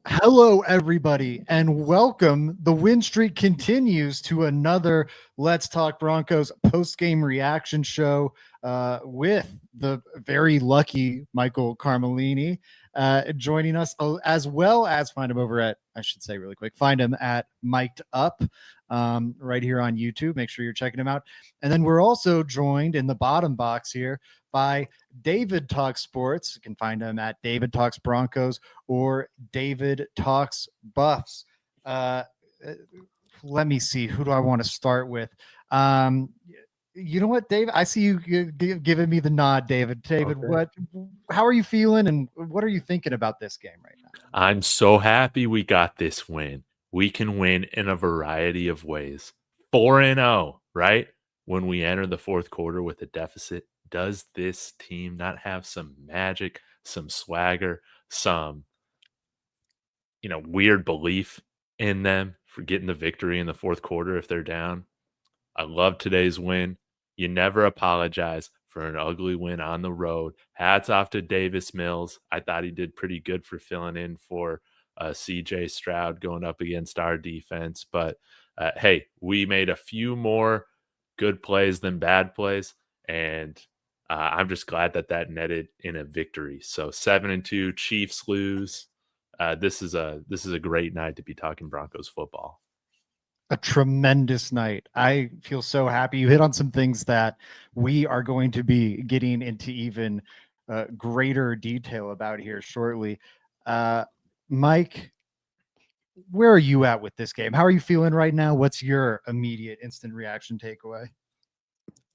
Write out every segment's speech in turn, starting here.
Hello, everybody, and welcome. The win streak continues to another Let's Talk Broncos post-game reaction show with the very lucky Michael Carmelini joining us, as well as find him over at, I should say really quick, find him at Mike'd Up right here on YouTube. Make sure you're checking him out. And then we're also joined in the bottom box here by David Talks Sports. You can find him at David Talks Broncos or David Talks Buffs. Let me see. Who do I want to start with? You know what, David? I see you giving me the nod, David. David, Okay. how are you feeling, and what are you thinking about this game right now? I'm so happy we got this win. We can win in a variety of ways. 4-0, right? When we enter the fourth quarter with a deficit, does this team not have some magic, some swagger, some weird belief in them for getting the victory in the fourth quarter if they're down? I love today's win. You never apologize for an ugly win on the road. Hats off to Davis Mills. I thought he did pretty good for filling in for CJ Stroud going up against our defense. But hey, we made a few more good plays than bad plays. And I'm just glad that netted in a victory. So 7-2, Chiefs lose. This is a great night to be talking Broncos football. A tremendous night. I feel so happy. You hit on some things that we are going to be getting into even greater detail about here shortly. Mike, where are you at with this game? How are you feeling right now? What's your immediate instant reaction takeaway?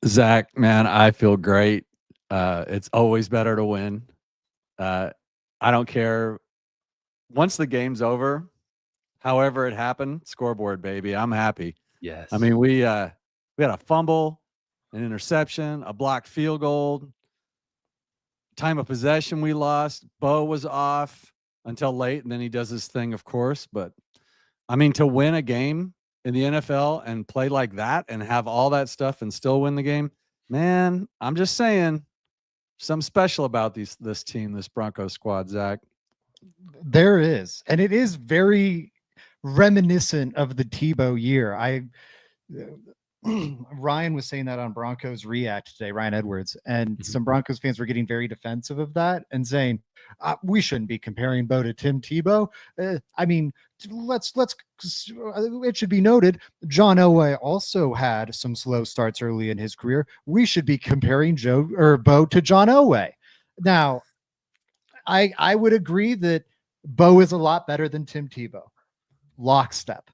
Zach, man, I feel great. It's always better to win. I don't care. Once the game's over, however it happened, scoreboard, baby. I'm happy. Yes. I mean, we had a fumble, an interception, a blocked field goal. Time of possession we lost. Bo was off until late, and then he does his thing, of course. But, I mean, to win a game in the NFL and play like that and have all that stuff and still win the game, man, I'm just saying something special about this team, this Broncos squad, Zach. There is, and it is very reminiscent of the Tebow year. Ryan was saying that on Broncos React today, Ryan Edwards, and some Broncos fans were getting very defensive of that and saying we shouldn't be comparing Bo to Tim Tebow. I mean, let's it should be noted John Elway also had some slow starts early in his career. We should be comparing Bo to John Elway. Now, I would agree that Bo is a lot better than Tim Tebow. Lockstep.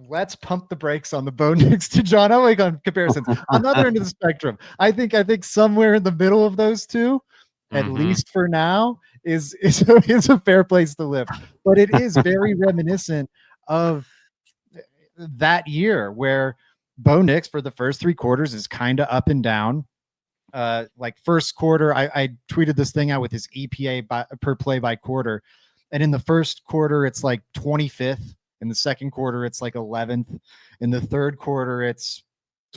Let's pump the brakes on the Bo Nix to John Elway on comparisons. On the other end of the spectrum, I think somewhere in the middle of those two, at least for now, is a fair place to live. But it is very reminiscent of that year where Bo Nix for the first three quarters is kind of up and down. Like first quarter, I tweeted this thing out with his EPA per play by quarter. And in the first quarter, it's like 25th. In the second quarter, it's like 11th. In the third quarter, it's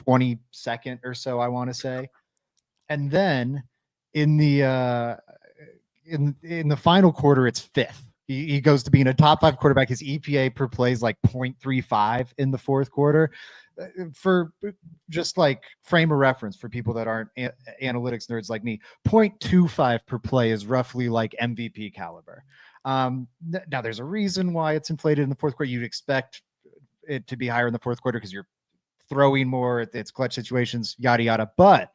22nd or so, I want to say. And then in the in the final quarter, it's 5th. He goes to being a top 5 quarterback. His EPA per play is like 0.35 in the fourth quarter. For just like frame of reference for people that aren't analytics nerds like me, 0.25 per play is roughly like MVP caliber. Now there's a reason why it's inflated in the fourth quarter. You'd expect it to be higher in the fourth quarter because you're throwing more, it's clutch situations, yada yada. But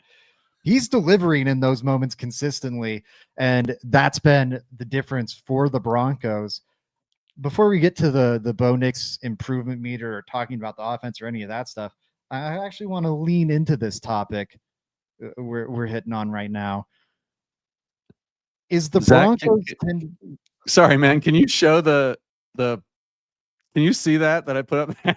he's delivering in those moments consistently, and that's been the difference for the Broncos. Before we get to the Bo Nix improvement meter or talking about the offense or any of that stuff, I actually want to lean into this topic we're hitting on right now. Is the Zach, Broncos? Sorry, man. Can you show the? Can you see that I put up there?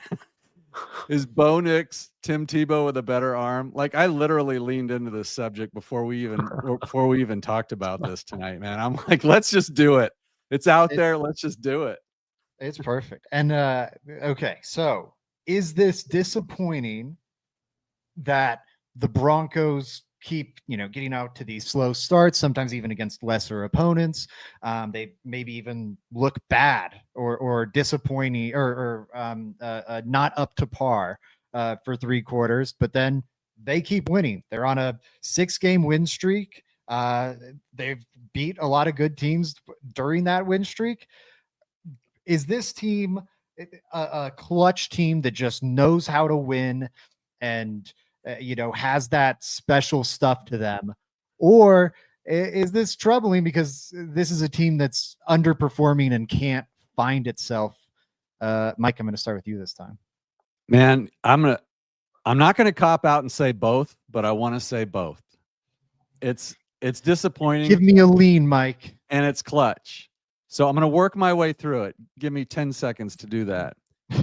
Is Bo Nix Tim Tebow with a better arm? Like, I literally leaned into this subject before we even talked about this tonight, man. I'm like, let's just do it. It's out there. Let's just do it. It's perfect. And okay, so is this disappointing that the Broncos keep, getting out to these slow starts, sometimes even against lesser opponents. They maybe even look bad or disappointing or not up to par for 3 quarters, but then they keep winning. They're on a 6-game win streak. They've beat a lot of good teams during that win streak. Is this team a clutch team that just knows how to win and has that special stuff to them, or is this troubling because this is a team that's underperforming and can't find itself? Mike, I'm going to start with you this time. Man, I'm not going to cop out and say both, but I want to say both. It's disappointing. Give me a lean, Mike. And it's clutch. So I'm going to work my way through it. Give me 10 seconds to do that.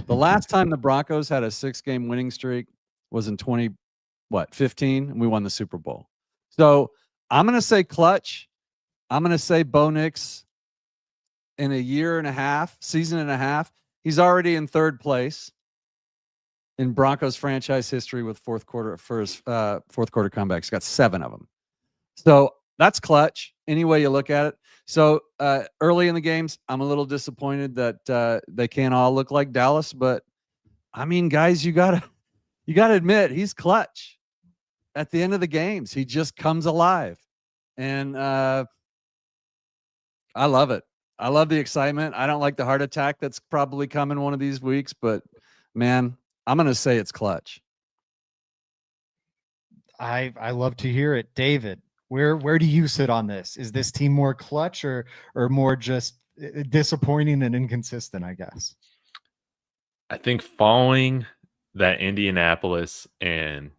The last time the Broncos had a 6-game winning streak was in 2015, and we won the Super Bowl. So I'm going to say clutch. I'm going to say Bo Nix in a season and a half. He's already in 3rd place in Broncos franchise history with fourth quarter comebacks. He's got 7 of them. So that's clutch any way you look at it. So early in the games, I'm a little disappointed that they can't all look like Dallas. But I mean, guys, you gotta admit he's clutch. At the end of the games, he just comes alive, and I love it. I love the excitement. I don't like the heart attack that's probably coming one of these weeks, but man, I'm gonna say it's clutch. I love to hear it, David. Where do you sit on this? Is this team more clutch or more just disappointing and inconsistent, I guess? I think following that Indianapolis and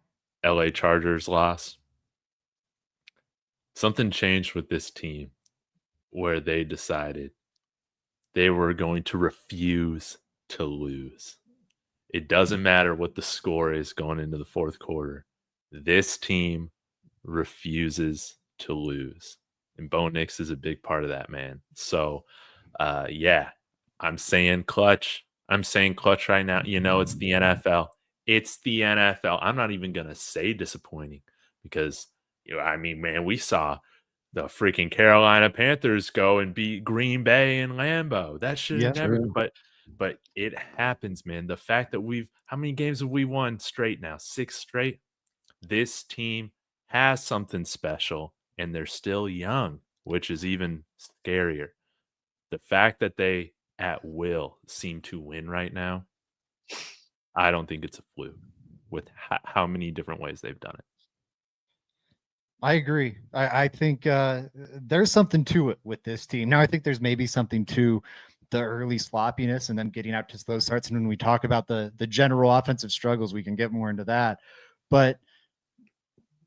LA Chargers loss, something changed with this team where they decided they were going to refuse to lose. It doesn't matter what the score is going into the 4th quarter. This team refuses to lose, and Bo Nix is a big part of that, man. So yeah, I'm saying clutch. I'm saying clutch right now. It's the NFL. It's the NFL. I'm not even gonna say disappointing because man, we saw the freaking Carolina Panthers go and beat Green Bay and Lambeau. That should have never. But it happens, man. The fact that how many games have we won straight now? 6 straight. This team has something special, and they're still young, which is even scarier. The fact that they at will seem to win right now, I don't think it's a fluke with how many different ways they've done it. I agree. I think there's something to it with this team. Now, I think there's maybe something to the early sloppiness and then getting out to slow starts. And when we talk about the general offensive struggles, we can get more into that. But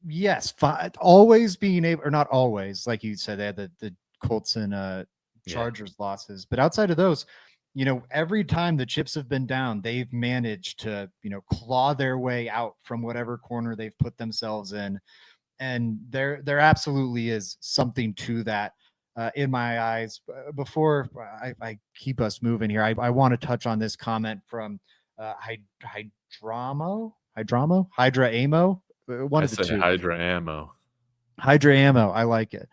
yes, always being able, or not always, like you said, they had the Colts and Chargers losses. But outside of those, every time the chips have been down, they've managed to, claw their way out from whatever corner they've put themselves in. And there absolutely is something to that in my eyes. Before I keep us moving here, I want to touch on this comment from Hydra Amo. One of the two. Hydra Ammo. I like it.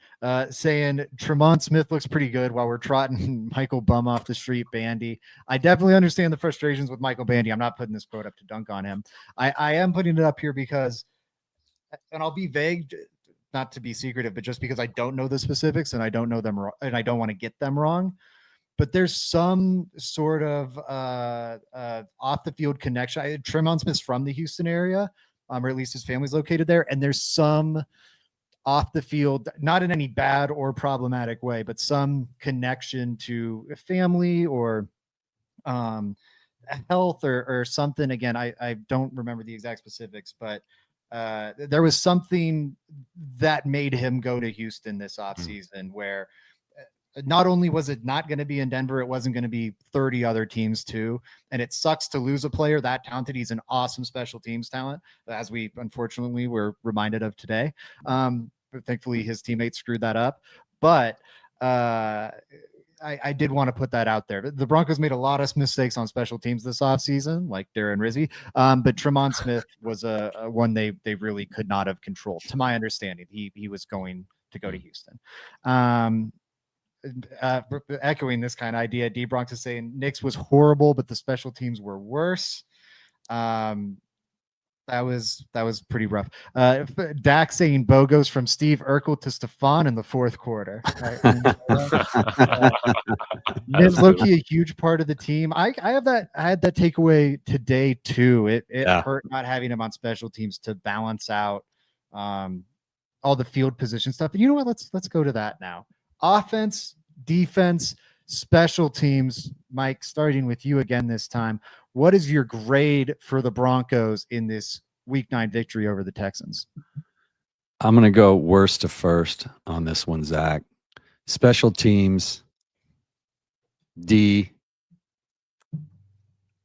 Saying Tremont Smith looks pretty good while we're trotting Michael Bum off the street, Bandy. I definitely understand the frustrations with Michael Bandy. I'm not putting this quote up to dunk on him. I am putting it up here because, and I'll be vague, not to be secretive, but just because I don't know the specifics and I don't know them, and I don't want to get them wrong. But there's some sort of off the field connection. Tremont Smith's from the Houston area, or at least his family's located there, and there's some off the field, not in any bad or problematic way, but some connection to a family or health or something. Again, I don't remember the exact specifics, but there was something that made him go to Houston this offseason where not only was it not going to be in Denver, it wasn't going to be 30 other teams too. And it sucks to lose a player that talented. He's an awesome special teams talent, as we unfortunately were reminded of today. But thankfully his teammates screwed that up. But I did want to put that out there. The Broncos made a lot of mistakes on special teams this offseason, like Darren Rizzi. But Tremont Smith was a one they really could not have controlled. To my understanding, he was going to go to Houston. Echoing this kind of idea, D Bronx is saying Knicks was horrible, but the special teams were worse. That was pretty rough. Dak saying Bo goes from Steve Urkel to Stephon in the fourth quarter. Is Loki a huge part of the team? I had that takeaway today too. It hurt not having him on special teams to balance out all the field position stuff. And you know what? Let's go to that now. Offense, defense, special teams. Mike, starting with you again this time. What is your grade for the Broncos in this Week 9 victory over the Texans? I'm going to go worst to first on this one, Zach. Special teams, D.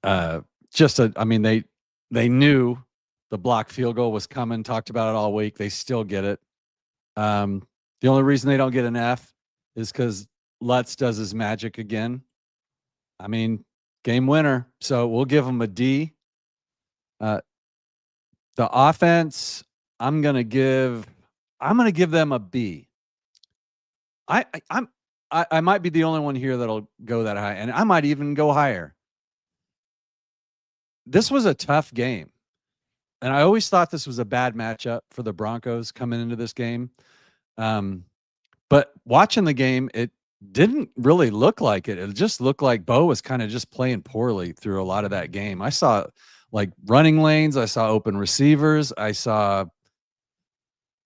I mean, they knew the block field goal was coming, talked about it all week. They still get it. The only reason they don't get an F is because Lutz does his magic again. I mean, game winner. So we'll give them a D. The offense, I'm gonna give them a B. I might be the only one here that'll go that high, and I might even go higher. This was a tough game, and I always thought this was a bad matchup for the Broncos coming into this game. But watching the game, it didn't really look like it. It just looked like Bo was kind of just playing poorly through a lot of that game. I saw like running lanes. I saw open receivers. I saw,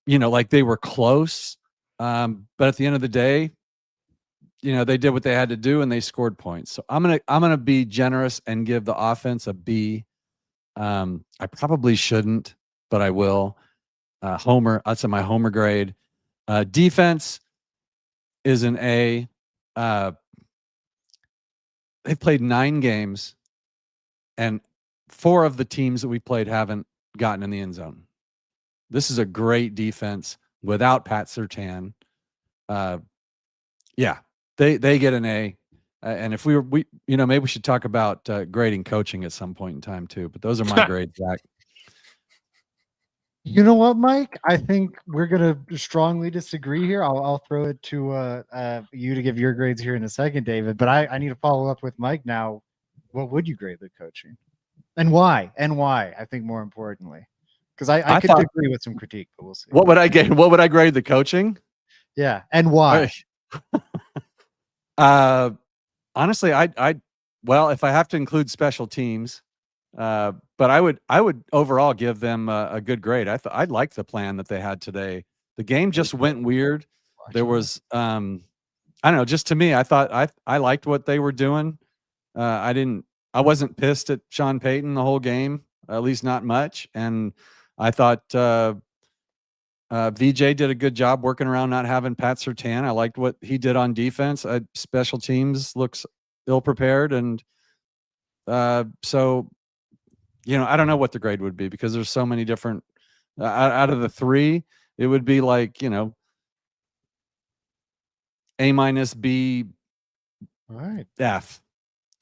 like they were close. But at the end of the day, they did what they had to do and they scored points. So I'm gonna be generous and give the offense a B. I probably shouldn't, but I will. Homer. That's my Homer grade. Defense is an A. They've played 9 games, and 4 of the teams that we played haven't gotten in the end zone. This is a great defense without Pat Surtain. They get an A. And if maybe we should talk about grading coaching at some point in time too. But those are my grades, Zach. You know what, Mike? I think we're gonna strongly disagree here. I'll throw it to you to give your grades here in a second, David. But I need to follow up with Mike now. What would you grade the coaching, and why? I think more importantly, because I could agree with some critique, but we'll see. What would I grade the coaching? Yeah, and why? Honestly, well, if I have to include special teams. But I would overall give them a good grade. I liked the plan that they had today. The game just went weird. There was, I don't know, just to me, I thought I liked what they were doing. I wasn't pissed at Sean Payton the whole game, at least not much. And I thought VJ did a good job working around not having Pat Surtain. I liked what he did on defense. Special teams looks ill prepared, and so. I don't know what the grade would be because there's so many different out of the 3, it would be like, A-, B, all right, F.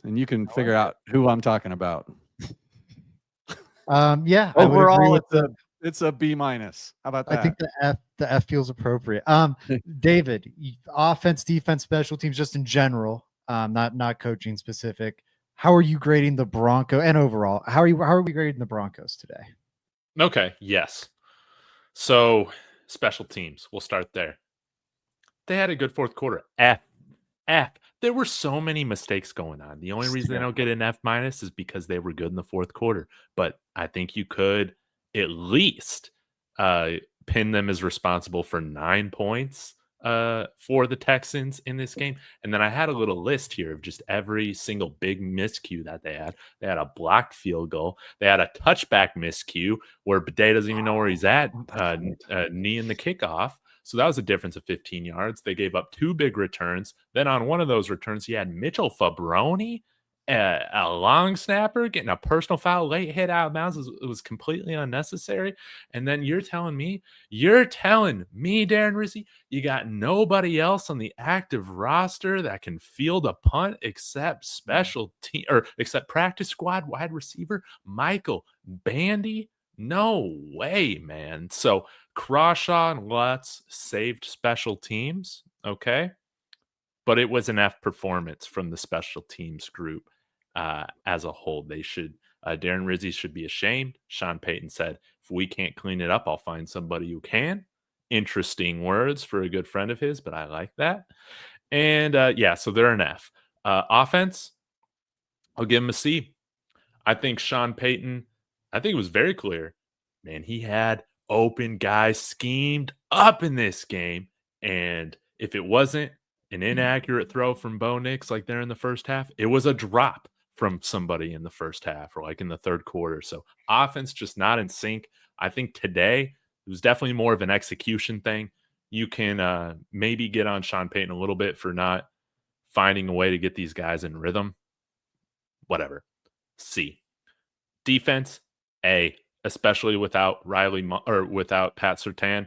And you can figure out who I'm talking about. Yeah. Overall, it's a B-. How about that? I think the F feels appropriate. David, offense, defense, special teams, just in general, not coaching specific. How are you grading the Broncos, and overall, how are we grading the Broncos today? Okay, yes. So special teams, we'll start there. They had a good fourth quarter. F. There were so many mistakes going on. The only reason they don't get an F- is because they were good in the fourth quarter. But I think you could at least pin them as responsible for 9 points for the Texans in this game. And then I had a little list here of just every single big miscue that they had. They had a blocked field goal. They had a touchback miscue where Bidet doesn't even know where he's at, knee in the kickoff. So that was a difference of 15 yards. They gave up 2 big returns. Then on one of those returns, he had Mitchell Fabroni a long snapper getting a personal foul, late hit out of bounds was completely unnecessary. And then you're telling me, Darren Rizzi, you got nobody else on the active roster that can field a punt except except practice squad wide receiver Michael Bandy? No way, man. So Crawshaw and Lutz saved special teams, okay? But it was an F performance from the special teams group as a whole. They should, Darren Rizzi should be ashamed. Sean Payton said, if we can't clean it up, I'll find somebody who can. Interesting words for a good friend of his, but I like that. And yeah, so they're an F. Offense, I'll give him a C. I think Sean Payton, I think it was very clear, man, he had open guys schemed up in this game. And if it wasn't an inaccurate throw from Bo Nix like there in the first half, it was a drop from somebody in the first half or like in the third quarter. So offense just not in sync. I think today it was definitely more of an execution thing. You can maybe get on Sean Payton a little bit for not finding a way to get these guys in rhythm. Whatever. C. Defense, A, especially without without Pat Surtain.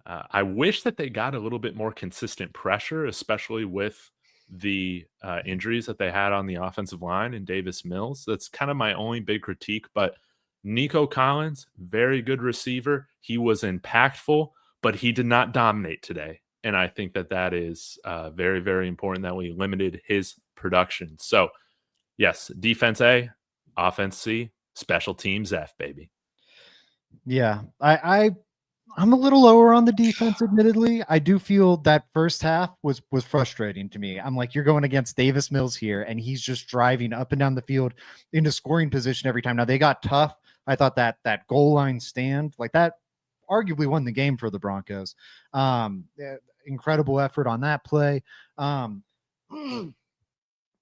I wish that they got a little bit more consistent pressure, especially with the injuries that they had on the offensive line and Davis Mills. That's kind of my only big critique. But Nico Collins, very good receiver. He was impactful, but he did not dominate today. And I think that is very, very important that we limited his production. So, yes, defense A, offense C, special teams F, baby. Yeah, I'm a little lower on the defense, admittedly. I do feel that first half was frustrating to me. I'm like, you're going against Davis Mills here, and he's just driving up and down the field into scoring position every time. Now, they got tough. I thought that goal line stand, like that, arguably won the game for the Broncos. Incredible effort on that play.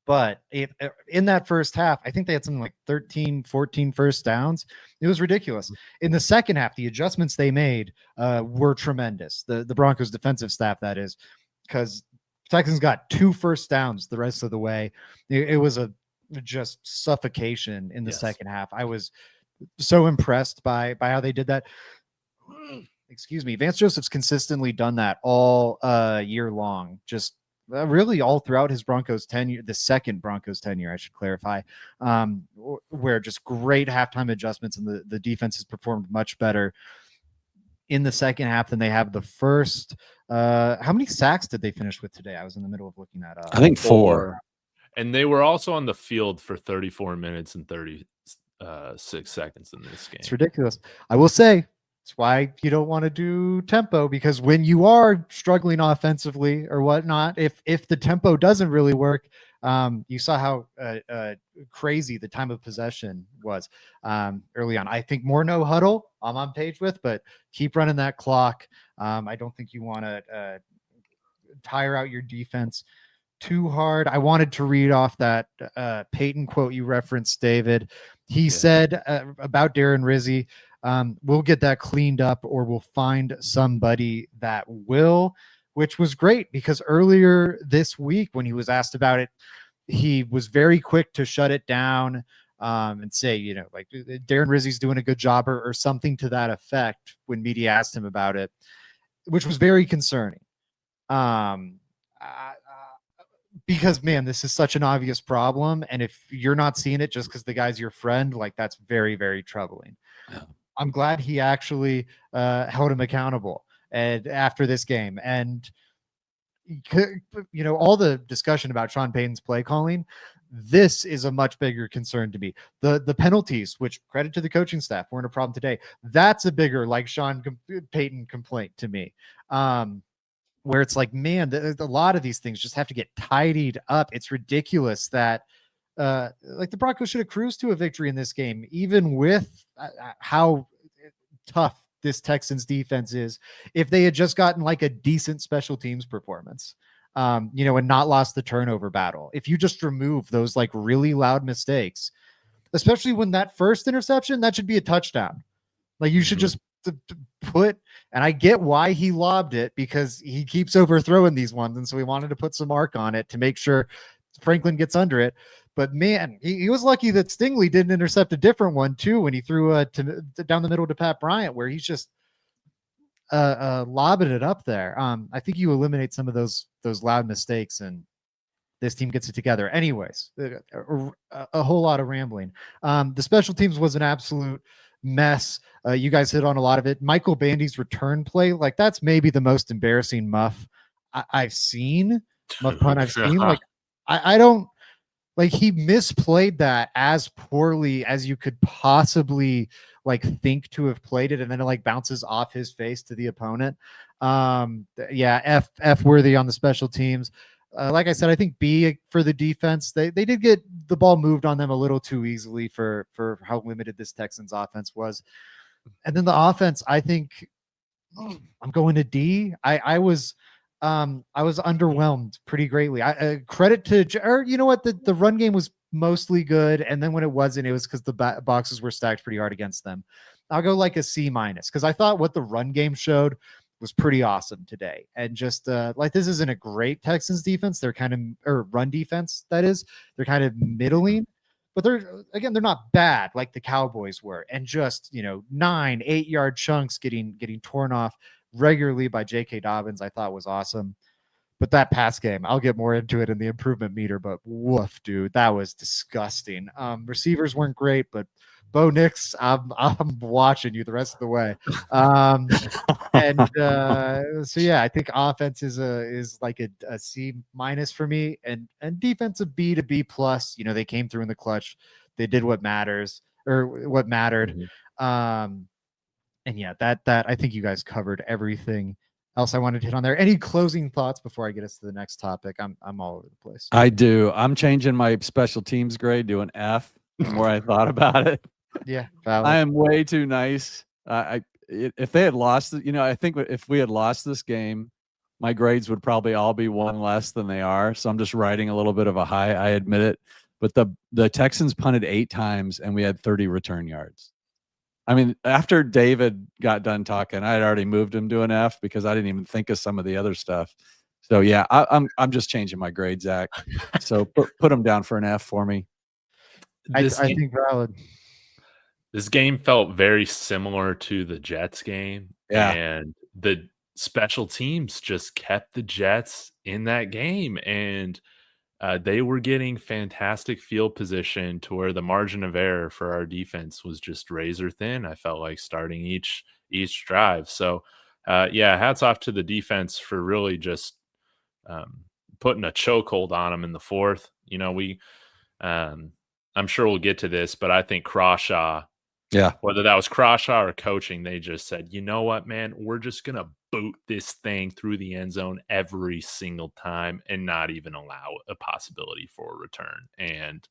But in that first half, I think they had something like 13, 14 first downs. It was ridiculous. In the second half, the adjustments they made were tremendous. The Broncos defensive staff, that is, because Texans got 2 first downs the rest of the way. It was just suffocation in the second half. I was so impressed by how they did that. Excuse me. Vance Joseph's consistently done that all year long. Just really all throughout his Broncos tenure, the second Broncos tenure, I should clarify, where just great halftime adjustments and the defense has performed much better in the second half than they have the first. How many sacks did they finish with today? I was in the middle of looking that up. I think 4. And they were also on the field for 34 minutes and 36 seconds in this game. It's ridiculous. I will say, it's why you don't want to do tempo, because when you are struggling offensively or whatnot, if the tempo doesn't really work, you saw how crazy the time of possession was early on. I think more no huddle I'm on page with, but keep running that clock. I don't think you want to tire out your defense too hard. I wanted to read off that Peyton quote you referenced, David. He said about Darren Rizzi, we'll get that cleaned up, or we'll find somebody that will, which was great, because earlier this week when he was asked about it, he was very quick to shut it down and say, like Darren Rizzi's doing a good job or something to that effect when media asked him about it, which was very concerning. Because, man, this is such an obvious problem. And if you're not seeing it just because the guy's your friend, like that's very, very troubling. Yeah. I'm glad he actually held him accountable and after this game. And, all the discussion about Sean Payton's play calling, this is a much bigger concern to me. The penalties, which credit to the coaching staff, weren't a problem today. That's a bigger, like Sean Payton complaint to me. Where it's like, man, a lot of these things just have to get tidied up. It's ridiculous that like the Broncos should have cruised to a victory in this game, even with how tough this Texans defense is, if they had just gotten like a decent special teams performance, and not lost the turnover battle. If you just remove those like really loud mistakes, especially when that first interception, that should be a touchdown. Like you should just put, and I get why he lobbed it, because he keeps overthrowing these ones. And so we wanted to put some mark on it to make sure Franklin gets under it. But man, he was lucky that Stingley didn't intercept a different one too when he threw down the middle to Pat Bryant, where he's just lobbing it up there. I think you eliminate some of those loud mistakes, and this team gets it together. Anyways, a whole lot of rambling. The special teams was an absolute mess. You guys hit on a lot of it. Michael Bandy's return play, like that's maybe the most embarrassing muff I've seen. Muff punt I've seen. Like I don't like he misplayed that as poorly as you could possibly like think to have played it, and then it like bounces off his face to the opponent. Yeah, F worthy on the special teams. Like I said, I think B for the defense. They did get the ball moved on them a little too easily for how limited this Texans offense was. And then the offense, I think I'm going to D. I was underwhelmed pretty greatly. Credit to, or you know what, the run game was mostly good, and then when it wasn't, it was because the boxes were stacked pretty hard against them. I'll go like a C- because I thought what the run game showed was pretty awesome today. And just like this isn't a great Texans defense. They're kind of, or run defense, that is. They're kind of middling, but they're not bad like the Cowboys were. And just, 9-8 yard chunks getting torn off regularly by J.K. Dobbins, I thought was awesome. But that pass game, I'll get more into it in the improvement meter, but woof, dude, that was disgusting. Receivers weren't great, but Bo Nix, I'm watching you the rest of the way. So yeah, I think offense is like a C- for me, and defense a B to B+. They came through in the clutch. They did what matters, or what mattered. And yeah, that I think you guys covered everything else I wanted to hit on there. Any closing thoughts before I get us to the next topic? I'm all over the place. I do. I'm changing my special teams grade to an F. The more I thought about it. Yeah, valid. I am way too nice. If they had lost, I think if we had lost this game, my grades would probably all be one less than they are. So I'm just writing a little bit of a high. I admit it. But the Texans punted 8 times and we had 30 return yards. I mean, after David got done talking, I had already moved him to an F because I didn't even think of some of the other stuff. So yeah, I'm just changing my grade, Zach. So put him down for an F for me. I think valid. This game felt very similar to the Jets game. Yeah. And the special teams just kept the Jets in that game. And they were getting fantastic field position to where the margin of error for our defense was just razor thin. I felt like starting each drive. So, yeah, hats off to the defense for really just putting a chokehold on them in the fourth. I'm sure we'll get to this, but I think Crawshaw, whether that was Crawshaw or coaching, they just said, you know what, man, we're just going to boot this thing through the end zone every single time and not even allow a possibility for a return. And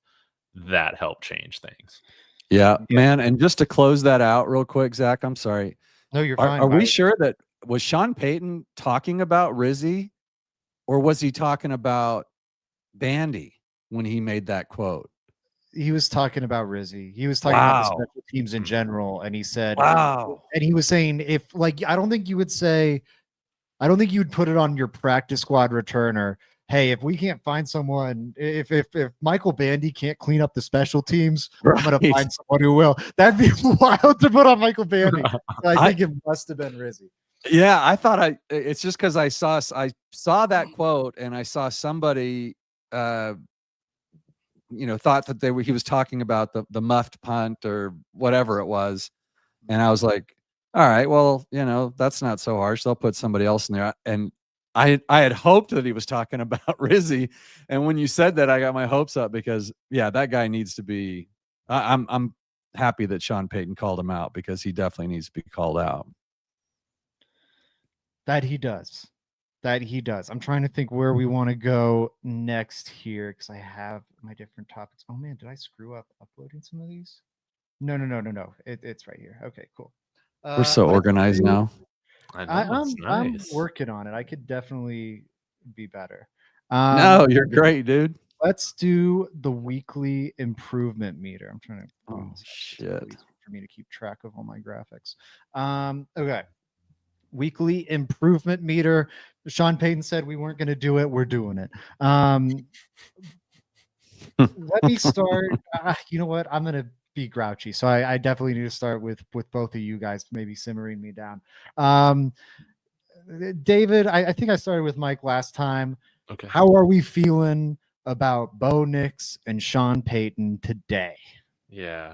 that helped change things. Yeah, man. And just to close that out real quick, Zach, I'm sorry. No, you're fine. Are we sure that was Sean Payton talking about Rizzy, or was he talking about Bandy when he made that quote? He was talking about Rizzy. He was talking about the special teams in general, and he said, "Wow." And he was saying, if like, I don't think you would put it on your practice squad returner. Hey, if we can't find someone, if Michael Bandy can't clean up the special teams, I'm gonna find someone who will. That'd be wild to put on Michael Bandy. I think it must have been Rizzy. Yeah, I thought it's just because I saw that quote and I saw somebody thought that he was talking about the muffed punt or whatever it was. And I was like, all right, well, that's not so harsh. They'll put somebody else in there. And I had hoped that he was talking about Rizzy. And when you said that, I got my hopes up because that guy needs to be, I'm happy that Sean Payton called him out because he definitely needs to be called out. That he does. I'm trying to think where we want to go next here because I have my different topics. Oh man, did I screw up uploading some of these? No. It's right here. Okay, cool. We're so organized now. I'm working on it. I could definitely be better. No, you're great, dude. Let's do the weekly improvement meter. I'm trying to. Oh shit! For me to keep track of all my graphics. Okay. Weekly improvement meter. Sean Payton said we weren't going to do it. We're doing it. Let me start. You know what? I'm gonna be grouchy, so I definitely need to start with both of you guys, maybe simmering me down. Um, David, I think I started with Mike last time. Okay. How are we feeling about Bo Nix and Sean Payton today? Yeah.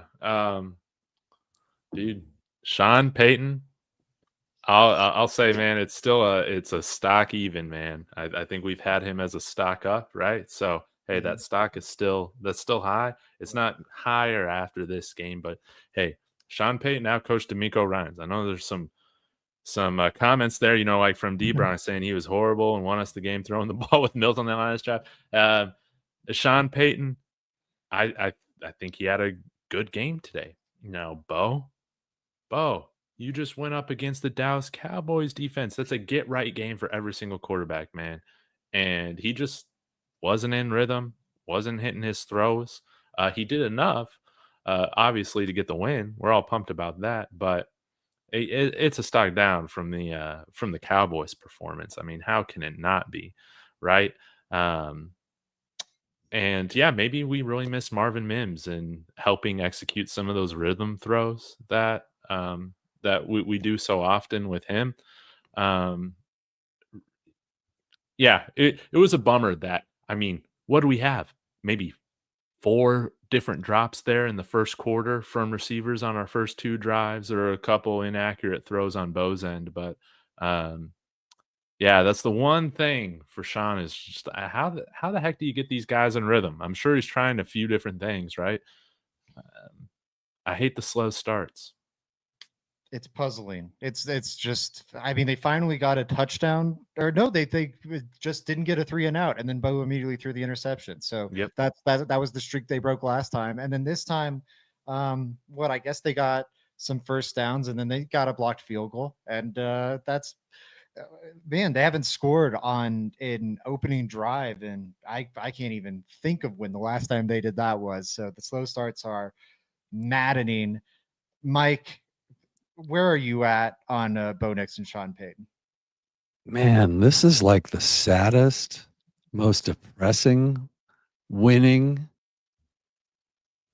Dude, Sean Payton. I'll say, man, it's still it's a stock even, man. I think we've had him as a stock up, right? So hey, that stock is still high. It's not higher after this game, but hey, Sean Payton now coached D'Amico Ryans. I know there's some comments there, like from D-Bron saying he was horrible and won us the game throwing the ball with Mills on that line of trap. Sean Payton, I think he had a good game today. Bo, you just went up against the Dallas Cowboys defense. That's a get right game for every single quarterback, man. And he just wasn't in rhythm, wasn't hitting his throws. He did enough, obviously, to get the win. We're all pumped about that, but it's a stock down from the Cowboys performance. I mean, how can it not be, right? And yeah, maybe we really miss Marvin Mims and helping execute some of those rhythm throws that we do so often with him. Yeah, it was a bummer that, I mean, what do we have? Maybe 4 different drops there in the first quarter from receivers on our first 2 drives, or a couple inaccurate throws on Bo's end. But yeah, that's the one thing for Sean is just how the heck do you get these guys in rhythm? I'm sure he's trying a few different things, right? I hate the slow starts. It's puzzling. It's just, I mean, they finally got a touchdown, or no, they just didn't get a 3 and out, and then Bo immediately threw the interception. So Yep. that was the streak they broke last time. And then this time, I guess they got some first downs, and then they got a blocked field goal. And that's man, they haven't scored on an opening drive, and I can't even think of when the last time they did that was. So the slow starts are maddening. Mike, where are you at on Bo Nix and Sean Payton? Man, this is like the saddest, most depressing, winning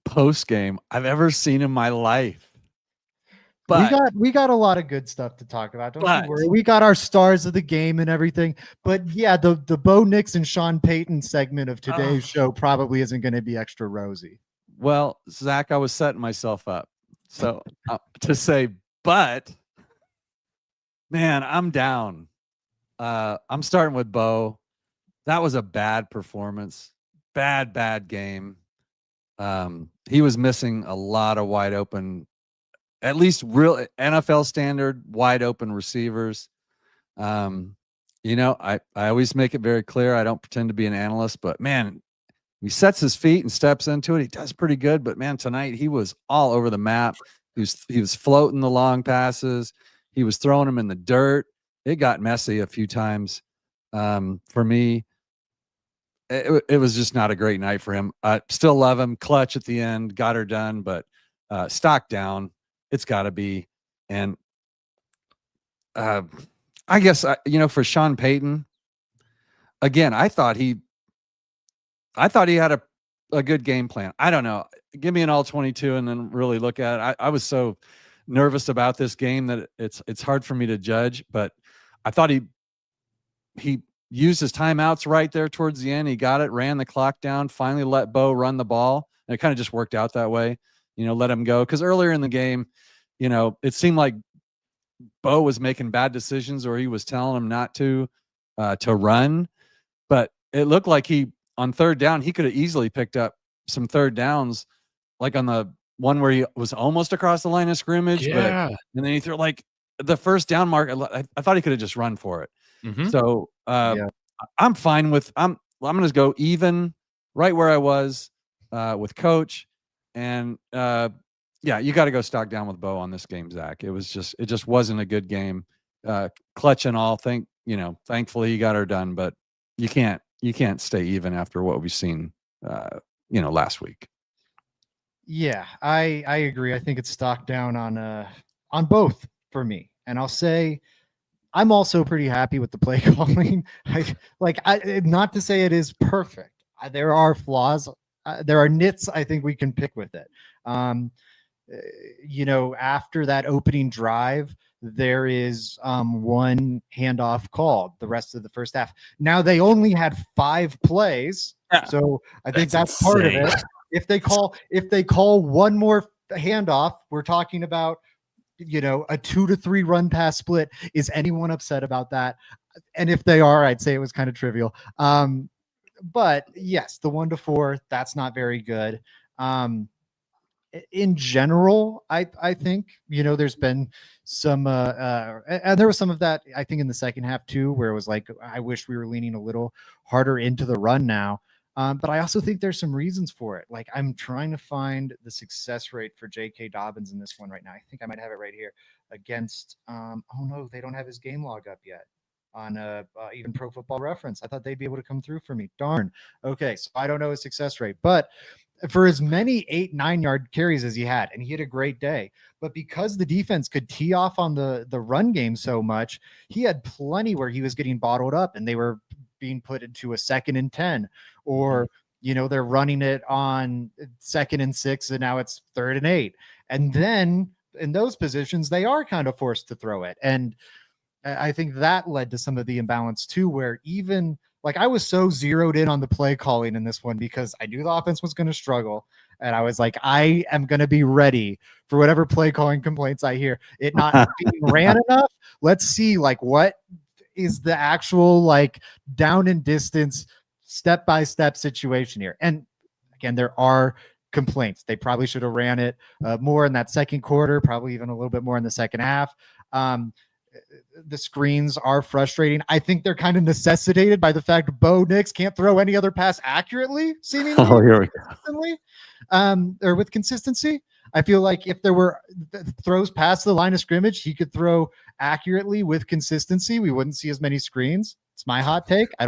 post game I've ever seen in my life. But we got a lot of good stuff to talk about. Don't you worry. We got our stars of the game and everything. But yeah, the Bo Nix and Sean Payton segment of today's show probably isn't going to be extra rosy. Well, Zach, I was setting myself up. So to say, but man, I'm down. I'm starting with Bo. That was a bad performance. Bad game. He was missing a lot of wide open, at least real NFL standard wide open receivers. I always make it very clear. I don't pretend to be an analyst, but man, he sets his feet and steps into it. He does pretty good, but man, tonight he was all over the map. He was floating the long passes. He was throwing them in the dirt. It got messy a few times. For me, it was just not a great night for him. I still love him. Clutch at the end, got her done, but stock down. It's got to be. And I guess for Sean Payton, again, I thought he had a good game plan. I don't know. Give me an all 22 and then really look at it. I was so nervous about this game that it's hard for me to judge, but I thought he used his timeouts right there towards the end. He got it, ran the clock down, finally let Bo run the ball. And it kind of just worked out that way, let him go. Because earlier in the game, it seemed like Bo was making bad decisions, or he was telling him not to run. But it looked like on third down, he could have easily picked up some third downs, like on the one where he was almost across the line of scrimmage. Yeah. And then he threw like the first down mark. I thought he could have just run for it. Mm-hmm. So I'm fine with, I'm going to go even right where I was with coach. And you got to go stock down with Bo on this game, Zach. It just wasn't a good game. Clutch and all, thankfully he got her done, but you can't stay even after what we've seen, last week. Yeah, I agree. I think it's stock down on both for me. And I'll say I'm also pretty happy with the play calling. Not to say it is perfect. There are flaws. there are nits I think we can pick with it. After that opening drive, there is one handoff called the rest of the first half. Now they only had 5 plays, so I think that's part of it. If they call one more handoff, we're talking about a 2 to 3 run pass split. Is anyone upset about that? And if they are, I'd say it was kind of trivial. But yes, the 1 to 4, that's not very good. In general, I think there's been some and there was some of that I think in the second half too, where it was like I wish we were leaning a little harder into the run now. But I also think there's some reasons for it. Like I'm trying to find the success rate for J.K. Dobbins in this one right now. I think I might have it right here against. Oh no, they don't have his game log up yet on even Pro Football Reference. I thought they'd be able to come through for me. Darn. Okay, so I don't know his success rate, but for as many 8-9 yard carries as he had, and he had a great day, but because the defense could tee off on the run game so much, he had plenty where he was getting bottled up and they were being put into a 2nd and 10, or they're running it on 2nd and 6 and now it's 3rd and 8, and then in those positions they are kind of forced to throw it. And I think that led to some of the imbalance too, where even like I was so zeroed in on the play calling in this one because I knew the offense was going to struggle. And I was like, I am going to be ready for whatever play calling complaints I hear. It not being ran enough. Let's see like what is the actual like down and distance step-by-step situation here. And again, there are complaints. They probably should have ran it more in that second quarter, probably even a little bit more in the second half. The screens are frustrating. I think they're kind of necessitated by the fact Bo Nix can't throw any other pass accurately, seemingly. Here we go. Or with consistency. I feel like if there were throws past the line of scrimmage, he could throw accurately with consistency. We wouldn't see as many screens. It's my hot take. I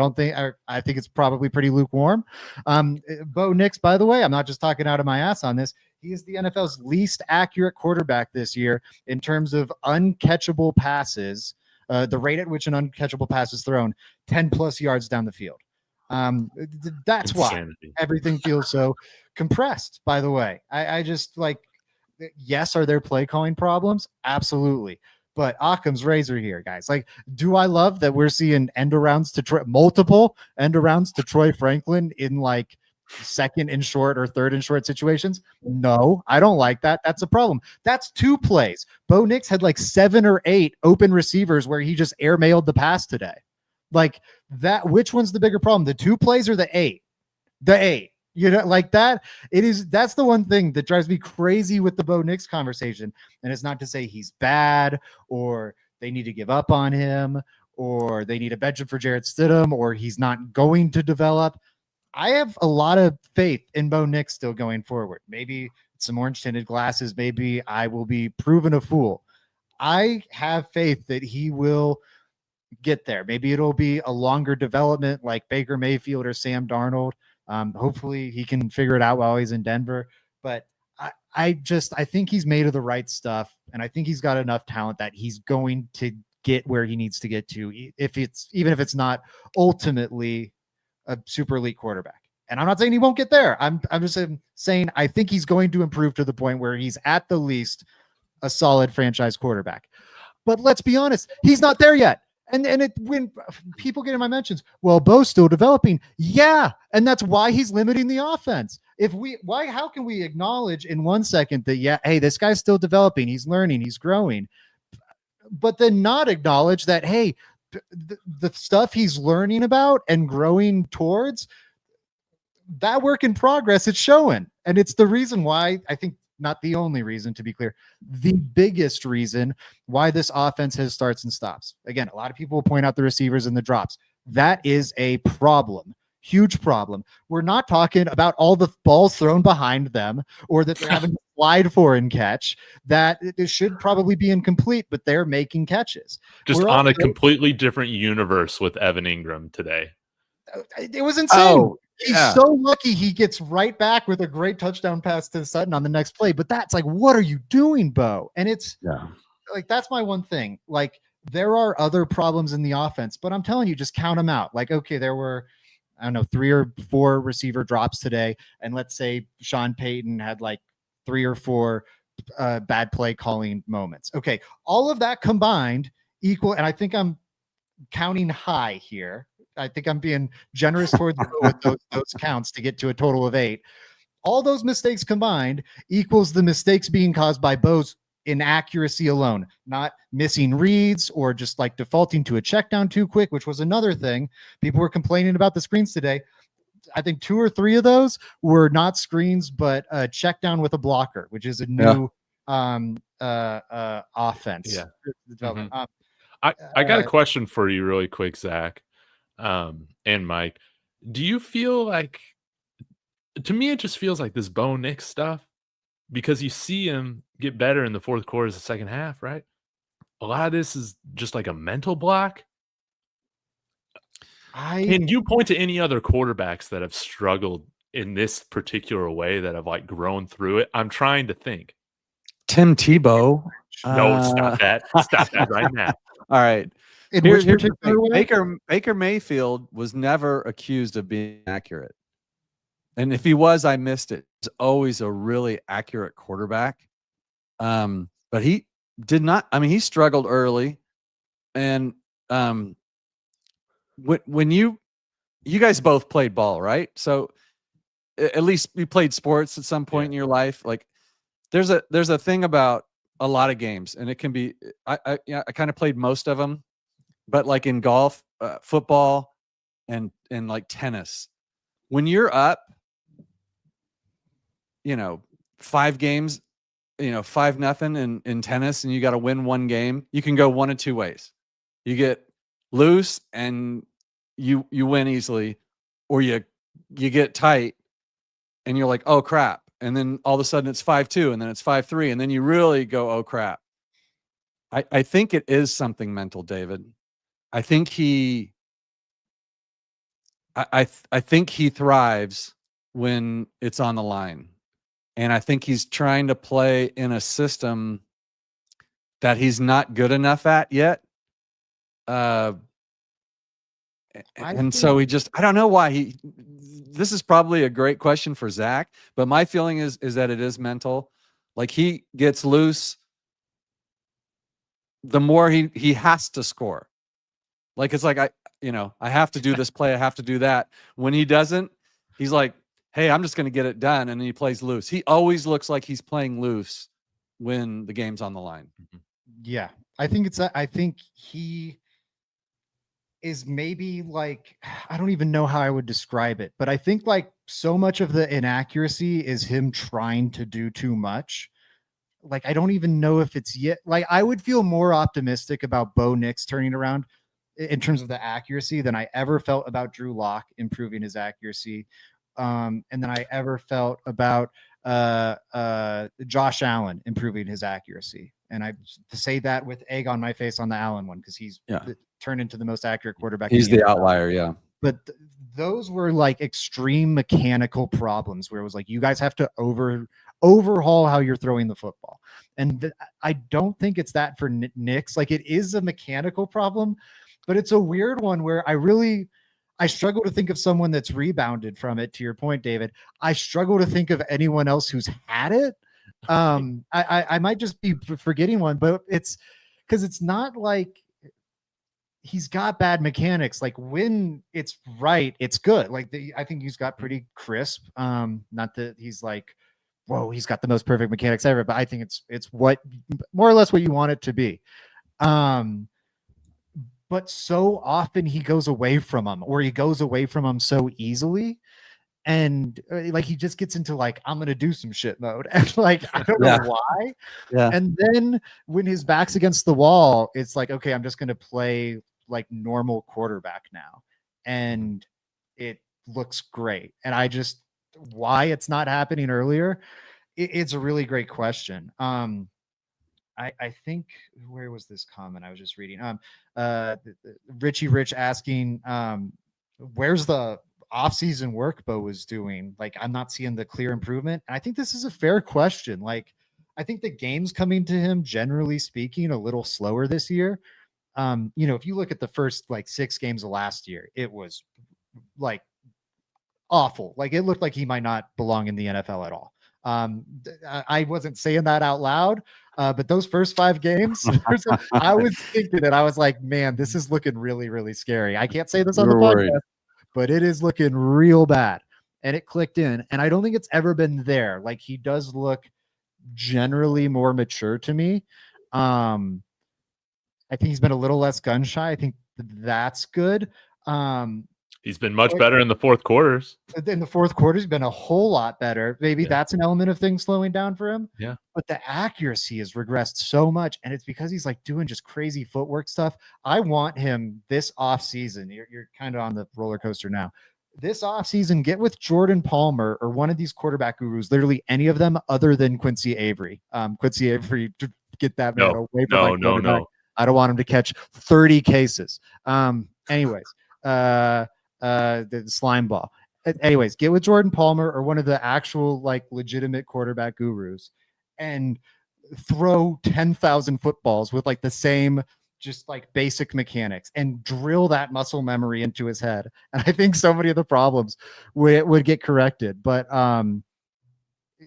think it's probably pretty lukewarm. Bo Nix, by the way, I'm not just talking out of my ass on this. He is the NFL's least accurate quarterback this year in terms of uncatchable passes, the rate at which an uncatchable pass is thrown 10 plus yards down the field. That's why everything feels so compressed, by the way. I just like, yes, are there play calling problems? Absolutely. But Occam's razor here, guys. Like, do I love that we're seeing multiple end arounds to Troy Franklin in like 2nd and short or 3rd and short situations? No, I don't like that. That's a problem. That's 2 plays. Bo Nix had like 7 or 8 open receivers where he just airmailed the pass today. Like that, which one's the bigger problem? The 2 plays or the 8? The 8. Like that. That's the one thing that drives me crazy with the Bo Nix conversation. And it's not to say he's bad or they need to give up on him or they need a bench him for Jarrett Stidham or he's not going to develop. I have a lot of faith in Bo Nix still going forward. Maybe some orange tinted glasses. Maybe I will be proven a fool. I have faith that he will get there. Maybe it'll be a longer development like Baker Mayfield or Sam Darnold. Hopefully he can figure it out while he's in Denver. But I think he's made of the right stuff. And I think he's got enough talent that he's going to get where he needs to get to, even if it's not ultimately a super elite quarterback. And I'm not saying he won't get there. I'm just saying I think he's going to improve to the point where he's at the least a solid franchise quarterback. But let's be honest, he's not there yet. And when people get in my mentions, well, Bo's still developing. Yeah, and that's why he's limiting the offense. How can we acknowledge in 1 second that, yeah, hey, this guy's still developing, he's learning, he's growing, but then not acknowledge that, hey, the stuff he's learning about and growing towards, that work in progress, it's showing. And it's the reason why, I think, not the only reason, to be clear, the biggest reason why this offense has starts and stops. Again, a lot of people will point out the receivers and the drops. That is a problem. Huge problem. We're not talking about all the balls thrown behind them or that they're having to slide for and catch. That it should probably be incomplete, but they're making catches. Just on a completely different universe with Evan Ingram today. It was insane. He's so lucky he gets right back with a great touchdown pass to Sutton on the next play. But that's like, what are you doing, Bo? And it's like, that's my one thing. Like, there are other problems in the offense, but I'm telling you, just count them out. Like, okay, there were I don't know, 3 or 4 receiver drops today, and let's say Sean Payton had like 3 or 4 bad play calling moments. Okay, all of that combined equal, and I think I'm counting high here. I think I'm being generous towards with those counts to get to a total of 8. All those mistakes combined equals the mistakes being caused by Bo's inaccuracy alone, not missing reads or just like defaulting to a check down too quick, which was another thing. People were complaining about the screens today. I think 2 or 3 of those were not screens, but a check down with a blocker, which is a new offense. Yeah. Development. I got a question for you really quick, Zach, and Mike. Do you feel like, to me, it just feels like this Bo Nix stuff, because you see him get better in the fourth quarter of the second half, right? A lot of this is just like a mental block. Can you point to any other quarterbacks that have struggled in this particular way that have like grown through it? I'm trying to think. Tim Tebow. No, stop that. Stop that right now. All right. Here's Baker Mayfield was never accused of being accurate. And if he was, I missed it. He's always a really accurate quarterback. But he did not, I mean, he struggled early. And when you guys both played ball, right? So at least you played sports at some point in your life. Like there's a thing about a lot of games, and it can be, I kind of played most of them, but like in golf, football, and like tennis, when you're up, 5 games, 5-0 in tennis, and you got to win one game, you can go one of 2 ways. You get loose and you win easily, or you get tight and you're like, oh crap. And then all of a sudden it's 5-2, and then it's 5-3, and then you really go, oh crap. I think it is something mental, David. I think he thrives when it's on the line. And I think he's trying to play in a system that he's not good enough at yet. So he just, I don't know why this is probably a great question for Zach, but my feeling is that it is mental. Like he gets loose, the more he has to score. Like, it's like, I have to do this play. I have to do that. When he doesn't, he's like, hey, I'm just going to get it done. And then he plays loose. He always looks like he's playing loose when the game's on the line. Yeah. I think he is maybe like, I don't even know how I would describe it, but I think like so much of the inaccuracy is him trying to do too much. Like, I don't even know if it's yet, like, I would feel more optimistic about Bo Nix turning around in terms of the accuracy than I ever felt about Drew Lock improving his accuracy. And then I ever felt about Josh Allen improving his accuracy. And I say that with egg on my face on the Allen one, because he's turned into the most accurate quarterback. He's the outlier, yeah. But those were like extreme mechanical problems where it was like, you guys have to overhaul how you're throwing the football. And I don't think it's that for Nix. Like, it is a mechanical problem, but it's a weird one where I struggle to think of someone that's rebounded from it. To your point, David, I struggle to think of anyone else who's had it. I might just be forgetting one, but it's because it's not like he's got bad mechanics. Like, when it's right, it's good. Like, I think he's got pretty crisp. Not that he's like, whoa, he's got the most perfect mechanics ever, but I think it's what more or less what you want it to be. But so often he goes away from them, or he goes away from them so easily. And like, he just gets into like, I'm going to do some shit mode. And like, I don't know why. Yeah. And then when his back's against the wall, it's like, okay, I'm just going to play like normal quarterback now. And it looks great. And why it's not happening earlier, it's a really great question. I think, where was this comment I was just reading? Richie Rich asking, where's the off-season work Bo was doing? Like, I'm not seeing the clear improvement. And I think this is a fair question. Like, I think the game's coming to him, generally speaking, a little slower this year. If you look at the first like 6 games of last year, it was like awful. Like it looked like he might not belong in the NFL at all. I wasn't saying that out loud, but those first 5 games, I was thinking it. I was like, man, this is looking really, really scary. I can't say this on the podcast, but it is looking real bad. And it clicked in. And I don't think it's ever been there. Like he does look generally more mature to me. I think he's been a little less gun shy. I think that's good. He's been much better in the fourth quarters. In the fourth quarter, he's been a whole lot better. Maybe that's an element of things slowing down for him. Yeah. But the accuracy has regressed so much. And it's because he's like doing just crazy footwork stuff. I want him this offseason. You're kind of on the roller coaster now. This offseason, get with Jordan Palmer or one of these quarterback gurus, literally any of them other than Quincy Avery. Quincy Avery, to get that man away from my quarterback. I don't want him to catch 30 cases. Anyways, the slime ball. Anyways, get with Jordan Palmer or one of the actual like legitimate quarterback gurus and throw 10,000 footballs with like the same just like basic mechanics and drill that muscle memory into his head. And I think so many of the problems would get corrected. But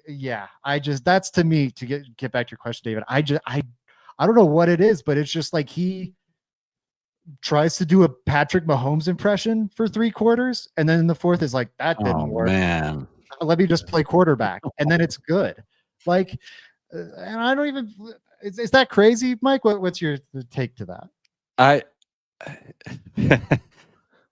yeah, that's to me, to get back to your question, David. I don't know what it is, but it's just like he tries to do a Patrick Mahomes impression for 3 quarters. And then in the fourth is like, that didn't work. Man. Let me just play quarterback. And then it's good. Like, and I don't even, is that crazy, Mike? What's your take to that?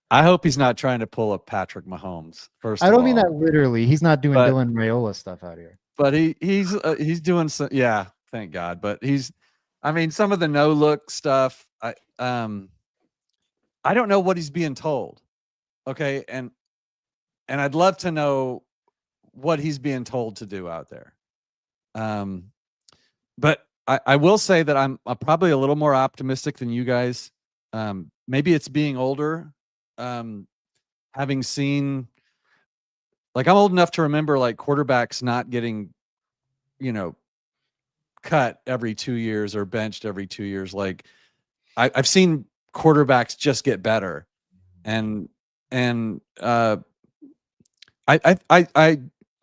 I hope he's not trying to pull a Patrick Mahomes. First, I don't mean that literally. He's not doing Dylan Raiola stuff out here. But he's doing some. Yeah, thank God. But some of the no look stuff. I don't know what he's being told. Okay, and I'd love to know what he's being told to do out there. But I will say that I'm probably a little more optimistic than you guys. Maybe it's being older, having seen, like, I'm old enough to remember like quarterbacks not getting, cut every 2 years or benched every 2 years. Like I've seen quarterbacks just get better, and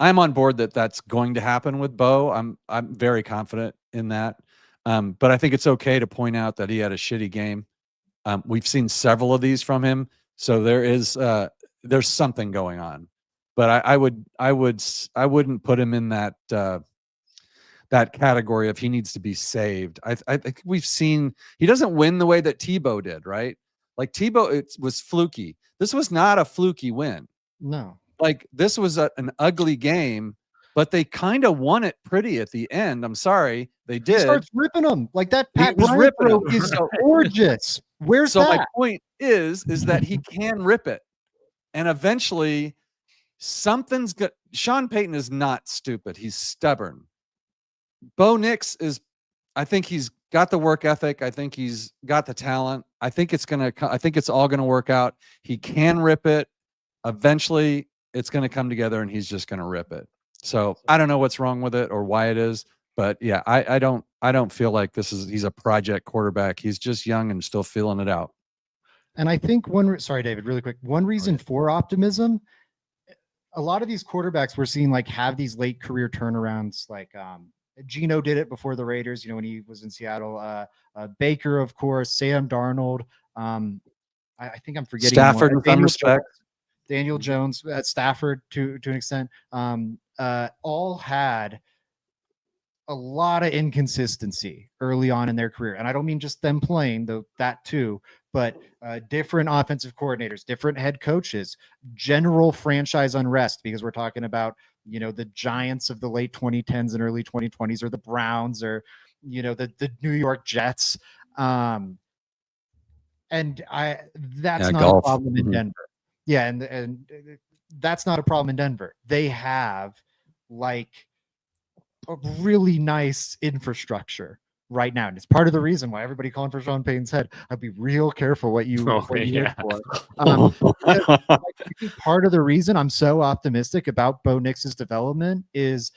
I'm on board that that's going to happen with Bo. I'm very confident in that. But I think it's okay to point out that he had a shitty game. We've seen several of these from him, so there's something going on. But I wouldn't put him in that that category of he needs to be saved. I think we've seen he doesn't win the way that Tebow did, right? Like Tebow, it was fluky. This was not a fluky win. No. Like this was an ugly game, but they kind of won it pretty at the end. I'm sorry, they did. He starts ripping them like that. Pat was ripping them. Is gorgeous. Where's so that? My point is that he can rip it, and eventually something's good. Sean Payton is not stupid. He's stubborn. Bo Nix is. I think he's got the work ethic. I think he's got the talent. I think it's all gonna work out. He can rip it. Eventually, it's going to come together, and he's just going to rip it. So I don't know what's wrong with it or why it is, but yeah, I don't feel like he's a project quarterback. He's just young and still feeling it out. And I think sorry, David, really quick. One reason for optimism, a lot of these quarterbacks we're seeing like have these late career turnarounds. Like Geno did it before the Raiders, when he was in Seattle. Baker, of course, Sam Darnold. I think I'm forgetting Stafford in some respect. Daniel Jones, Stafford to an extent, all had a lot of inconsistency early on in their career. And I don't mean just them playing, though that too, but different offensive coordinators, different head coaches, general franchise unrest, because we're talking about, the Giants of the late 2010s and early 2020s, or the Browns, or, the New York Jets. And that's not a problem in Denver. Yeah, and that's not a problem in Denver. They have like a really nice infrastructure right now, and it's part of the reason why everybody calling for Sean Payton's head. I'd be real careful what you look for. I think part of the reason I'm so optimistic about Bo Nix's development is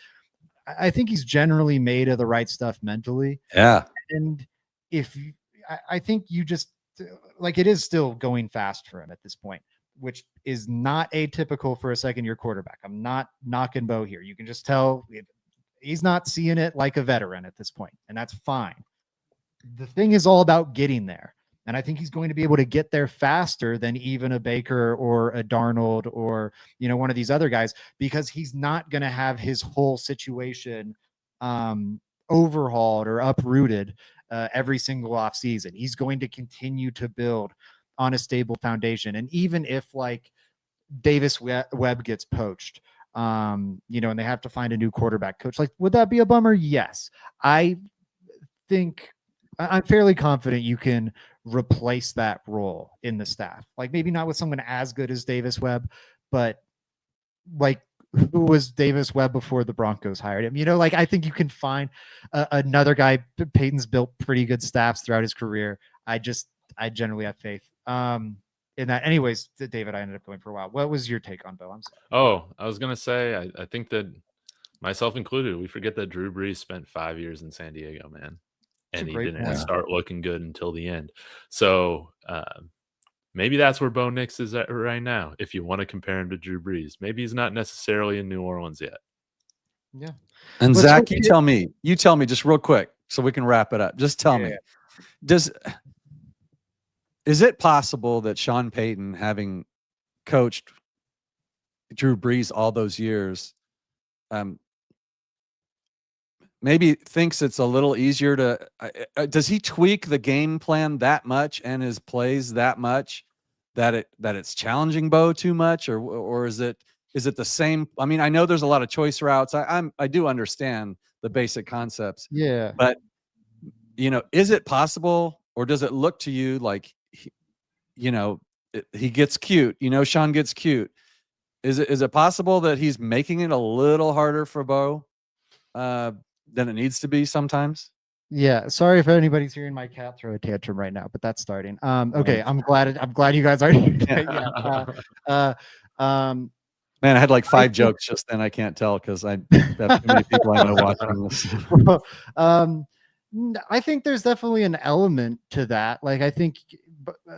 I think he's generally made of the right stuff mentally. Yeah, and I think you just like it is still going fast for him at this point. which is not atypical for a second-year quarterback. I'm not knocking Bo here. You can just tell he's not seeing it like a veteran at this point, and that's fine. The thing is all about getting there. And I think he's going to be able to get there faster than even a Baker or a Darnold or, one of these other guys, because he's not going to have his whole situation overhauled or uprooted every single offseason. He's going to continue to build on a stable foundation. And even if like Davis Webb gets poached, and they have to find a new quarterback coach, like, would that be a bummer? Yes. I think I'm fairly confident you can replace that role in the staff. Like maybe not with someone as good as Davis Webb, but like who was Davis Webb before the Broncos hired him? I think you can find another guy. Peyton's built pretty good staffs throughout his career. I generally have faith in that. Anyways, David, I ended up going for a while. What was your take on Bo? I'm sorry. Oh, I was going to say, I think that myself included, we forget that Drew Brees spent 5 years in San Diego, man. And he didn't start looking good until the end. So maybe that's where Bo Nix is at right now. If you want to compare him to Drew Brees, maybe he's not necessarily in New Orleans yet. Yeah. And Zach, you tell me just real quick so we can wrap it up. Just tell me, is it possible that Sean Payton, having coached Drew Brees all those years, maybe thinks it's a little easier to does he tweak the game plan that much and his plays that much that it's challenging Bo too much, or is it the same? I mean, I know there's a lot of choice routes. I do understand the basic concepts. Yeah. But is it possible, or does it look to you like he gets cute? Sean gets cute. Is it possible that he's making it a little harder for Bo than it needs to be sometimes? Yeah, sorry if anybody's hearing my cat throw a tantrum right now, but that's starting. Okay, I'm glad you guys are. Man, I had like 5 jokes just then. I can't tell because I have too many people I know watching this. I think there's definitely an element to that. Like, I think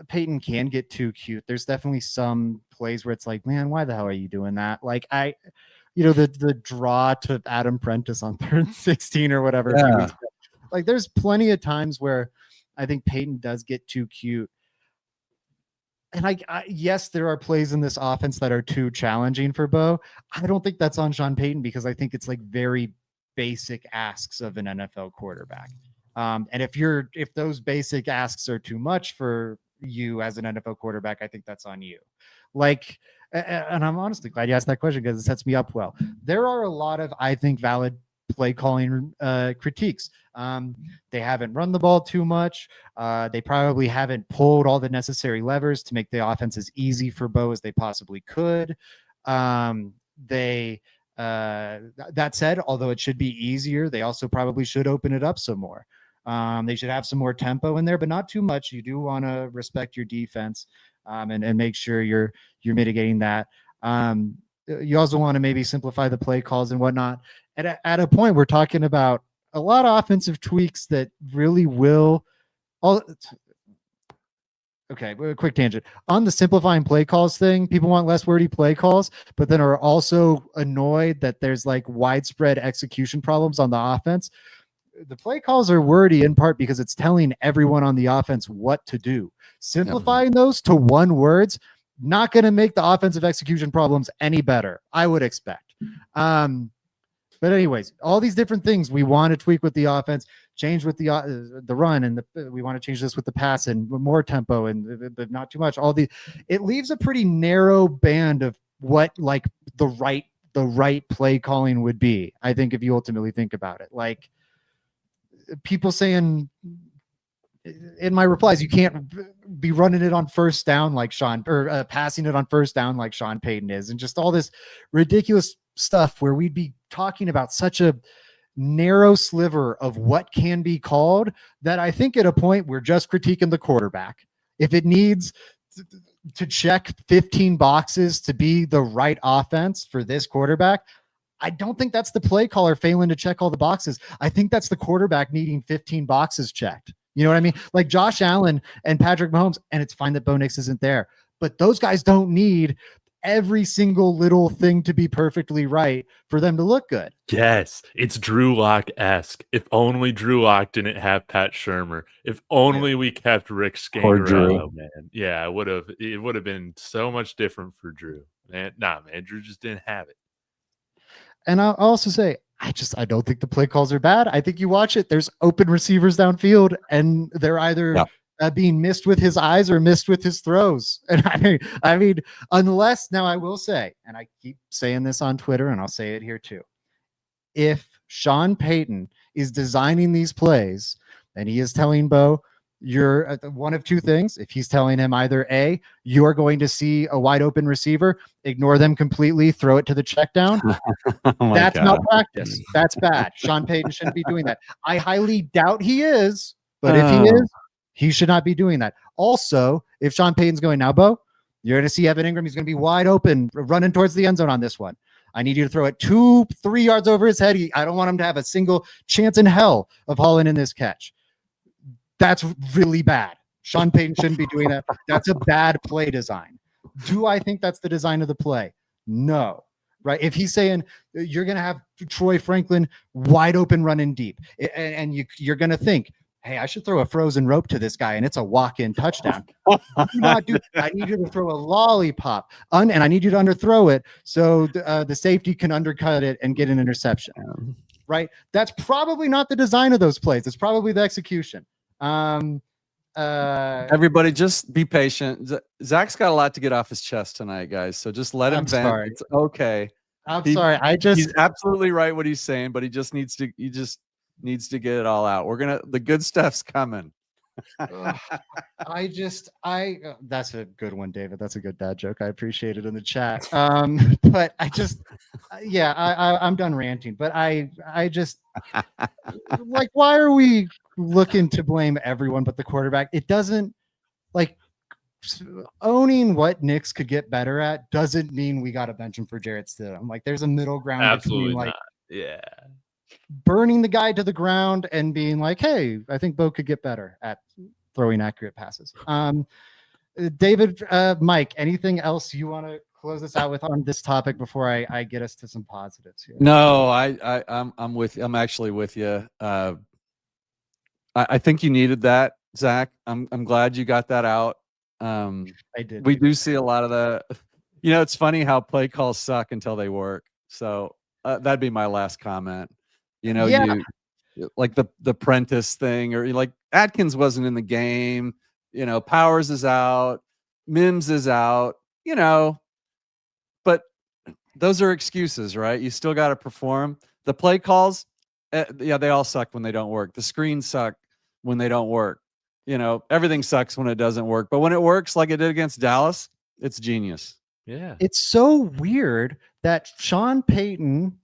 Peyton can get too cute. There's definitely some plays where it's like, man, why the hell are you doing that? Like, the draw to Adam Prentice on 3rd and 16 or whatever. Yeah. Like, there's plenty of times where I think Peyton does get too cute. And yes, there are plays in this offense that are too challenging for Bo. I don't think that's on Sean Payton, because I think it's like very basic asks of an NFL quarterback. And if those basic asks are too much for you as an NFL quarterback, I think that's on you. Like, and I'm honestly glad you asked that question, because it sets me up well. There are a lot of, I think, valid play calling critiques. They haven't run the ball too much. They probably haven't pulled all the necessary levers to make the offense as easy for Bo as they possibly could. That said, although it should be easier, they also probably should open it up some more. They should have some more tempo in there, but not too much. You do want to respect your defense and make sure you're mitigating that. You also want to maybe simplify the play calls and whatnot. At a point, we're talking about a lot of offensive tweaks that really will. Okay, a quick tangent. On the simplifying play calls thing, people want less wordy play calls, but then are also annoyed that there's like widespread execution problems on the offense. The play calls are wordy in part because it's telling everyone on the offense what to do. Simplifying those to one words, not going to make the offensive execution problems any better, I would expect. But anyways, all these different things we want to tweak with the offense, change with the run, and we want to change this with the pass and more tempo but not too much. It leaves a pretty narrow band of what like the right play calling would be. I think if you ultimately think about it, like people saying in my replies, you can't be running it on first down like Sean, or passing it on first down like Sean Payton is, and just all this ridiculous stuff where we'd be talking about such a narrow sliver of what can be called that I think at a point we're just critiquing the quarterback. If it needs to check 15 boxes to be the right offense for this quarterback, I don't think that's the play caller failing to check all the boxes. I think that's the quarterback needing 15 boxes checked. You know what I mean? Like Josh Allen and Patrick Mahomes, and it's fine that Bo Nix isn't there, but those guys don't need every single little thing to be perfectly right for them to look good. Yes, it's Drew Lock-esque. If only Drew Lock didn't have Pat Shurmur. If only we kept Rick Poor Drew. Scangarello, man. Yeah, it would have been so much different for Drew. Man, Drew just didn't have it. And I'll also say, I don't think the play calls are bad. I think you watch it, there's open receivers downfield, and they're either being missed with his eyes or missed with his throws. And I mean, unless, now I will say, and I keep saying this on Twitter and I'll say it here too, if Sean Payton is designing these plays and he is telling Bo, you're one of two things. If he's telling him either A, you're going to see a wide open receiver, ignore them completely, throw it to the check down. That's malpractice. That's bad. Sean Payton shouldn't be doing that. I highly doubt he is, but if he is, he should not be doing that. Also, if Sean Payton's going, now, Bo, you're going to see Evan Ingram. He's going to be wide open, running towards the end zone on this one. I need you to throw it 2-3 yards over his head. I don't want him to have a single chance in hell of hauling in this catch. That's really bad. Sean Payton shouldn't be doing that. That's a bad play design. Do I think that's the design of the play? No. Right? If he's saying you're going to have Troy Franklin wide open running deep, and you're going to think, hey, I should throw a frozen rope to this guy, and it's a walk-in touchdown. Do not do. I need you to throw a lollipop, and I need you to underthrow it so the safety can undercut it and get an interception. Right? That's probably not the design of those plays. It's probably the execution. Everybody just be patient. Zach's got a lot to get off his chest tonight, guys. So just let him vent. Sorry. It's okay. I'm sorry. He's absolutely right what he's saying, but he just needs to get it all out. The good stuff's coming. That's a good one, David. That's a good dad joke. I appreciate it in the chat. But I'm done ranting, but I just like, why are we looking to blame everyone but the quarterback? It doesn't, like, owning what Knicks could get better at doesn't mean we got to bench him for Jarrett Stidham. Like, there's a middle ground. Absolutely between, like, not. Yeah. burning the guy to the ground and being like, hey, I think Bo could get better at throwing accurate passes. David, Mike, anything else you want to close this out with on this topic before I get us to some positives here? No, I'm with you. I'm actually with you. I think you needed that, Zach. I'm glad you got that out. I did. We do see a lot of the, it's funny how play calls suck until they work. So that'd be my last comment. You like the Prentice thing, or like Atkins wasn't in the game, Powers is out, Mims is out, but those are excuses, right? You still got to perform. The play calls, they all suck when they don't work. The screens suck when they don't work. Everything sucks when it doesn't work, but when it works like it did against Dallas, it's genius. Yeah. It's so weird that Sean Payton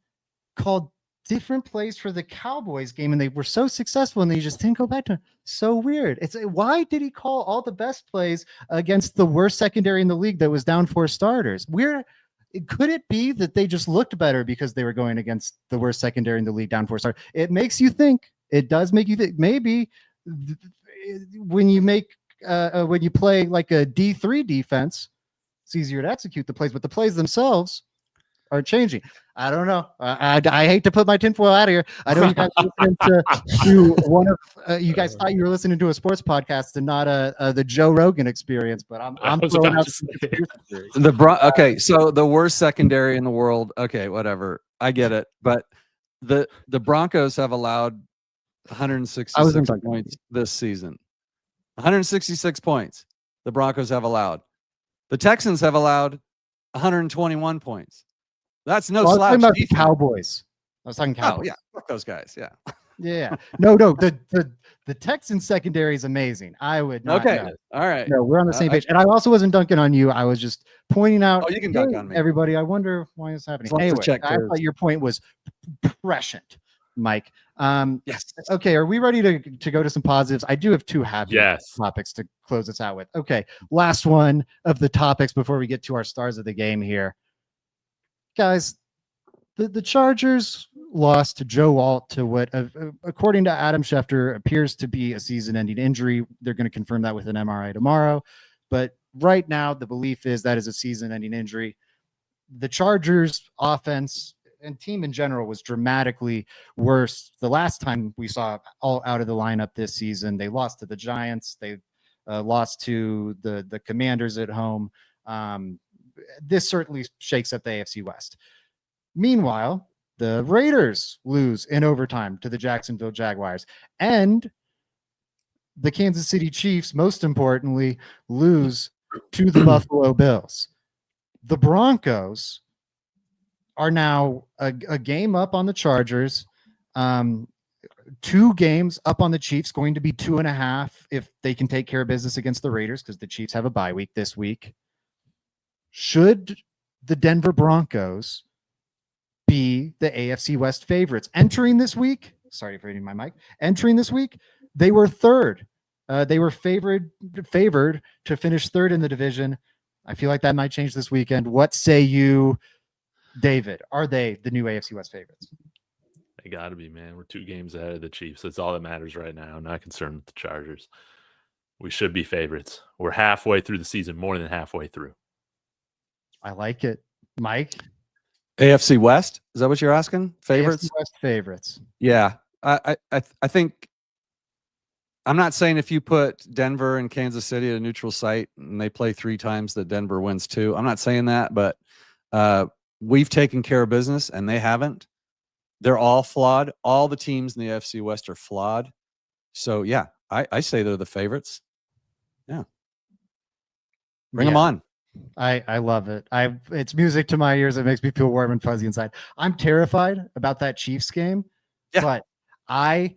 called different plays for the Cowboys game, and they were so successful, and they just didn't go back to. So weird. It's why did he call all the best plays against the worst secondary in the league that was down 4 starters? Could it be that they just looked better because they were going against the worst secondary in the league down 4 starters? It makes you think. It does make you think. Maybe when you play like a D3 defense, it's easier to execute the plays, but the plays themselves are changing. I don't know. I hate to put my tinfoil out of here. I know you guys listening to one of you guys thought you were listening to a sports podcast and not the Joe Rogan experience, but I'm throwing out okay, so the worst secondary in the world. Okay, whatever. I get it, but the Broncos have allowed 166 points this season. 166 points. The Broncos have allowed. The Texans have allowed 121 points. That's no slouch. I was talking about the Cowboys. I was talking Cowboys. Oh, yeah. Fuck those guys. Yeah. Yeah. No. The Texans secondary is amazing. I would not. Okay. Know. All right. No, we're on the same page. And I also wasn't dunking on you. I was just pointing out. Oh, you can dunk on me. Everybody, I wonder why it's happening. Anyway, I thought your point was prescient, Mike. Yes. Okay. Are we ready to go to some positives? I do have 2 happy topics to close this out with. Okay. Last one of the topics before we get to our stars of the game here. Guys, the Chargers lost to Joe Alt to what, according to Adam Schefter, appears to be a season-ending injury. They're going to confirm that with an MRI tomorrow. But right now, the belief is that is a season-ending injury. The Chargers offense and team in general was dramatically worse the last time we saw all out of the lineup this season. They lost to the Giants. They lost to the Commanders at home. This certainly shakes up the AFC West. Meanwhile, the Raiders lose in overtime to the Jacksonville Jaguars, and the Kansas City Chiefs, most importantly, lose to the Buffalo Bills. The Broncos are now a game up on the Chargers, 2 games up on the Chiefs, going to be 2.5 if they can take care of business against the Raiders, because the Chiefs have a bye week this week. Should the Denver Broncos be the AFC West favorites entering this week? Sorry for hitting my mic. Entering this week, they were third. They were favored to finish third in the division. I feel like that might change this weekend. What say you, David? Are they the new AFC West favorites? They got to be, man. We're 2 games ahead of the Chiefs. That's all that matters right now. I'm not concerned with the Chargers. We should be favorites. We're halfway through the season, more than halfway through. I like it. Mike? AFC West? Is that what you're asking? Favorites? AFC West favorites. Yeah. I think I'm not saying if you put Denver and Kansas City at a neutral site and they play 3 times that Denver wins 2. I'm not saying that, but we've taken care of business and they haven't. They're all flawed. All the teams in the AFC West are flawed. So, yeah, I say they're the favorites. Yeah. Bring them on. I love it. It's music to my ears. It makes me feel warm and fuzzy inside. I'm terrified about that Chiefs game, but I've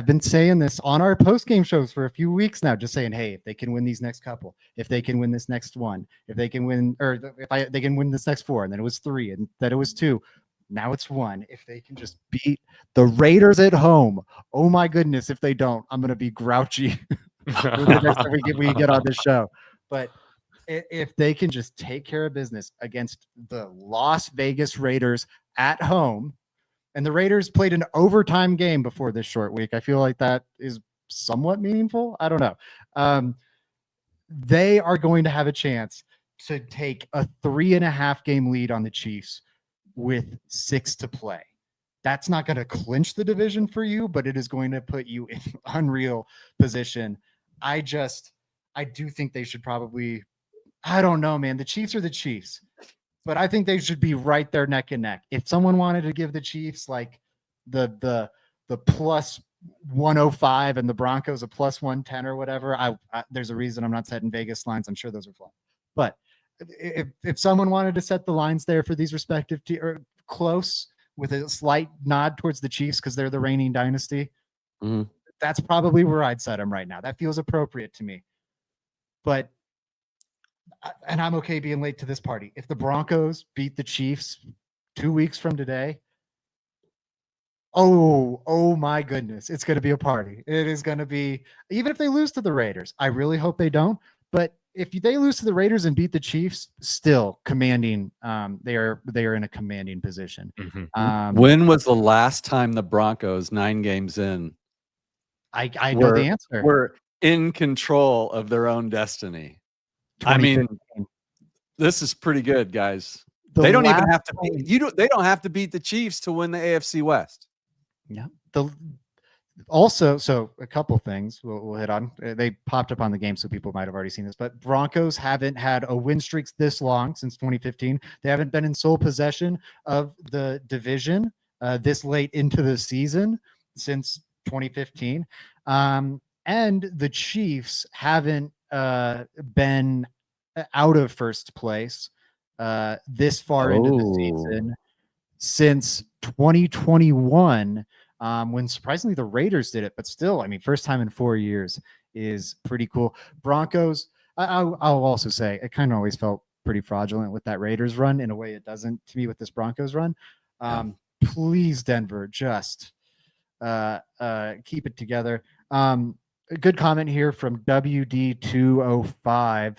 been saying this on our post-game shows for a few weeks now, just saying, hey, if they can win these next couple, if they can win this next one, if they can win, or they can win this next 4, and then it was 3, and then it was 2. Now it's 1. If they can just beat the Raiders at home, oh my goodness, if they don't, I'm going to be grouchy the next time we get on this show. But if they can just take care of business against the Las Vegas Raiders at home, and the Raiders played an overtime game before this short week, I feel like that is somewhat meaningful. I don't know. They are going to have a chance to take a 3.5 game lead on the Chiefs with 6 to play. That's not going to clinch the division for you, but it is going to put you in unreal position. I do think they should probably, I don't know, man. The Chiefs are the Chiefs, but I think they should be right there neck and neck. If someone wanted to give the Chiefs like the plus 105 and the Broncos a plus 110 or whatever, there's a reason I'm not setting Vegas lines. I'm sure those are flawed. But if someone wanted to set the lines there for these respective or close with a slight nod towards the Chiefs because they're the reigning dynasty, that's probably where I'd set them right now. That feels appropriate to me. But and I'm okay being late to this party. If the Broncos beat the Chiefs 2 weeks from today, oh my goodness, it's going to be a party. It is going to be, even if they lose to the Raiders. I really hope they don't. But if they lose to the Raiders and beat the Chiefs, still commanding. They are in a commanding position. When was the last time the Broncos 9 games in? I know the answer. Were in control of their own destiny. I mean, this is pretty good, guys. They don't even have to beat they don't have to beat the Chiefs to win the AFC West. Yeah. Also, so a couple things we'll hit on. They popped up on the game, so people might have already seen this. But Broncos haven't had a win streak this long since 2015. They haven't been in sole possession of the division this late into the season since 2015. And the Chiefs haven't been out of first place this far into the season since 2021. When surprisingly the Raiders did it, but still, I mean, first time in 4 years is pretty cool. Broncos, I'll also say it kind of always felt pretty fraudulent with that Raiders run in a way it doesn't to me with this Broncos run. Please, Denver, just keep it together. A good comment here from WD205.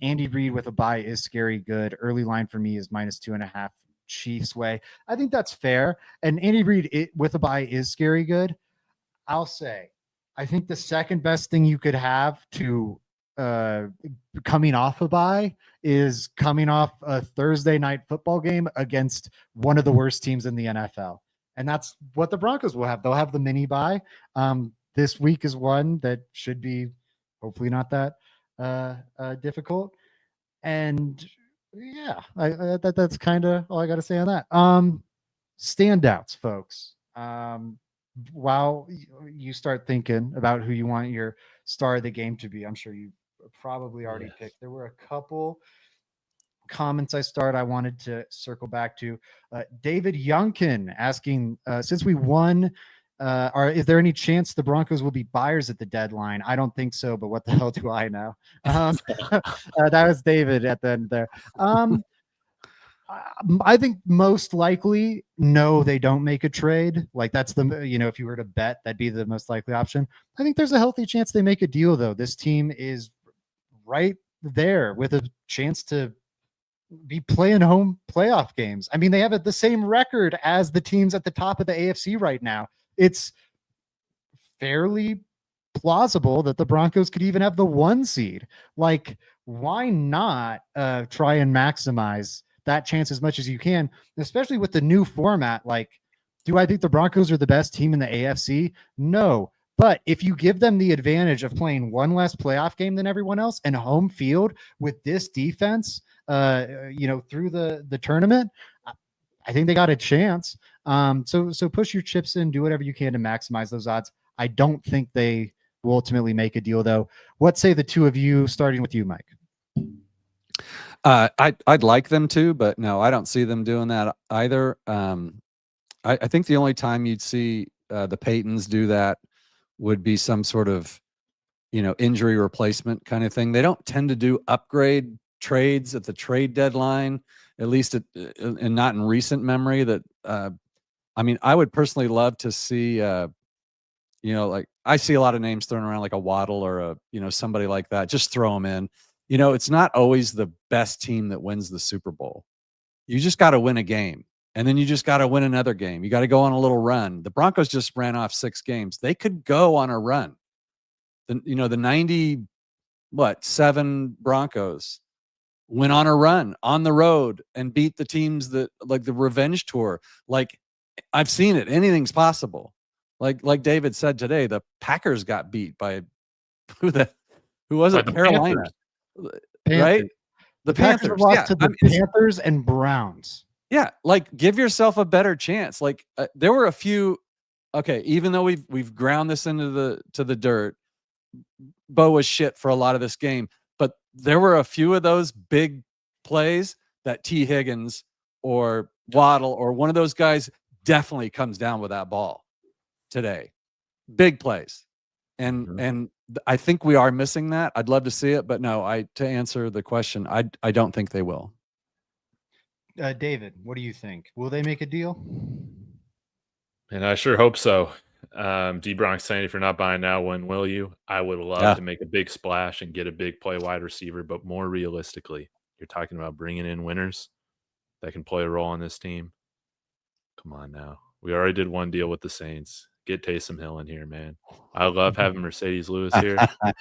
Andy Reid with a bye is scary good. Early line for me is -2.5. Chiefs way. I think that's fair. And Andy Reid with a bye is scary good. I'll say, I think the second best thing you could have to coming off a bye is coming off a Thursday night football game against one of the worst teams in the NFL. And that's what the Broncos will have. They'll have the mini bye. This week is one that should be hopefully not that difficult. And yeah, that's kind of all I got to say on that. Standouts, folks. While you start thinking about who you want your star of the game to be, I'm sure you probably already picked. There were a couple comments I wanted to circle back to. David Youngkin asking, since we won, is there any chance the Broncos will be buyers at the deadline? I don't think so, but what the hell do I know? That was David at the end there. I think most likely, no, they don't make a trade. Like that's if you were to bet, that'd be the most likely option. I think there's a healthy chance they make a deal, though. This team is right there with a chance to be playing home playoff games. I mean, they have the same record as the teams at the top of the AFC right now. It's fairly plausible that the Broncos could even have the 1 seed. Like, why not try and maximize that chance as much as you can, especially with the new format? Like, do I think the Broncos are the best team in the AFC? No. But if you give them the advantage of playing one less playoff game than everyone else and home field with this defense, through the tournament, I think they got a chance. So push your chips in, do whatever you can to maximize those odds. I don't think they will ultimately make a deal, though. What say the two of you, starting with you, Mike? I'd like them to, but no, I don't see them doing that either. I think the only time you'd see the Paytons do that would be some sort of, injury replacement kind of thing. They don't tend to do upgrade trades at the trade deadline, at least and not in recent memory. That I would personally love to see, like I see a lot of names thrown around, like a Waddle or somebody like that. Just throw them in. It's not always the best team that wins the Super Bowl. You just got to win a game, and then you just got to win another game. You got to go on a little run. The Broncos just ran off 6 games. They could go on a run. The 97 Broncos went on a run on the road and beat the teams that, like, the revenge tour. Like, I've seen it. Anything's possible. Like David said today, the Packers got beat by who was it? Carolina. Right? The Packers lost to the Panthers and Browns. Yeah, like, give yourself a better chance. Like, there were a few. Okay, even though we've ground this into the dirt, Bo was shit for a lot of this game, but there were a few of those big plays that T. Higgins or Waddle or one of those guys definitely comes down with that ball today. Big plays, and I think we are missing that. I'd love to see it, but no. To answer the question, I don't think they will. David, what do you think? Will they make a deal? And I sure hope so. D-Bronx saying, if you're not buying now, when will you? I would love to make a big splash and get a big play wide receiver, but more realistically, you're talking about bringing in winners that can play a role on this team. Come on now. We already did one deal with the Saints. Get Taysom Hill in here, man. I love having Mercedes Lewis here.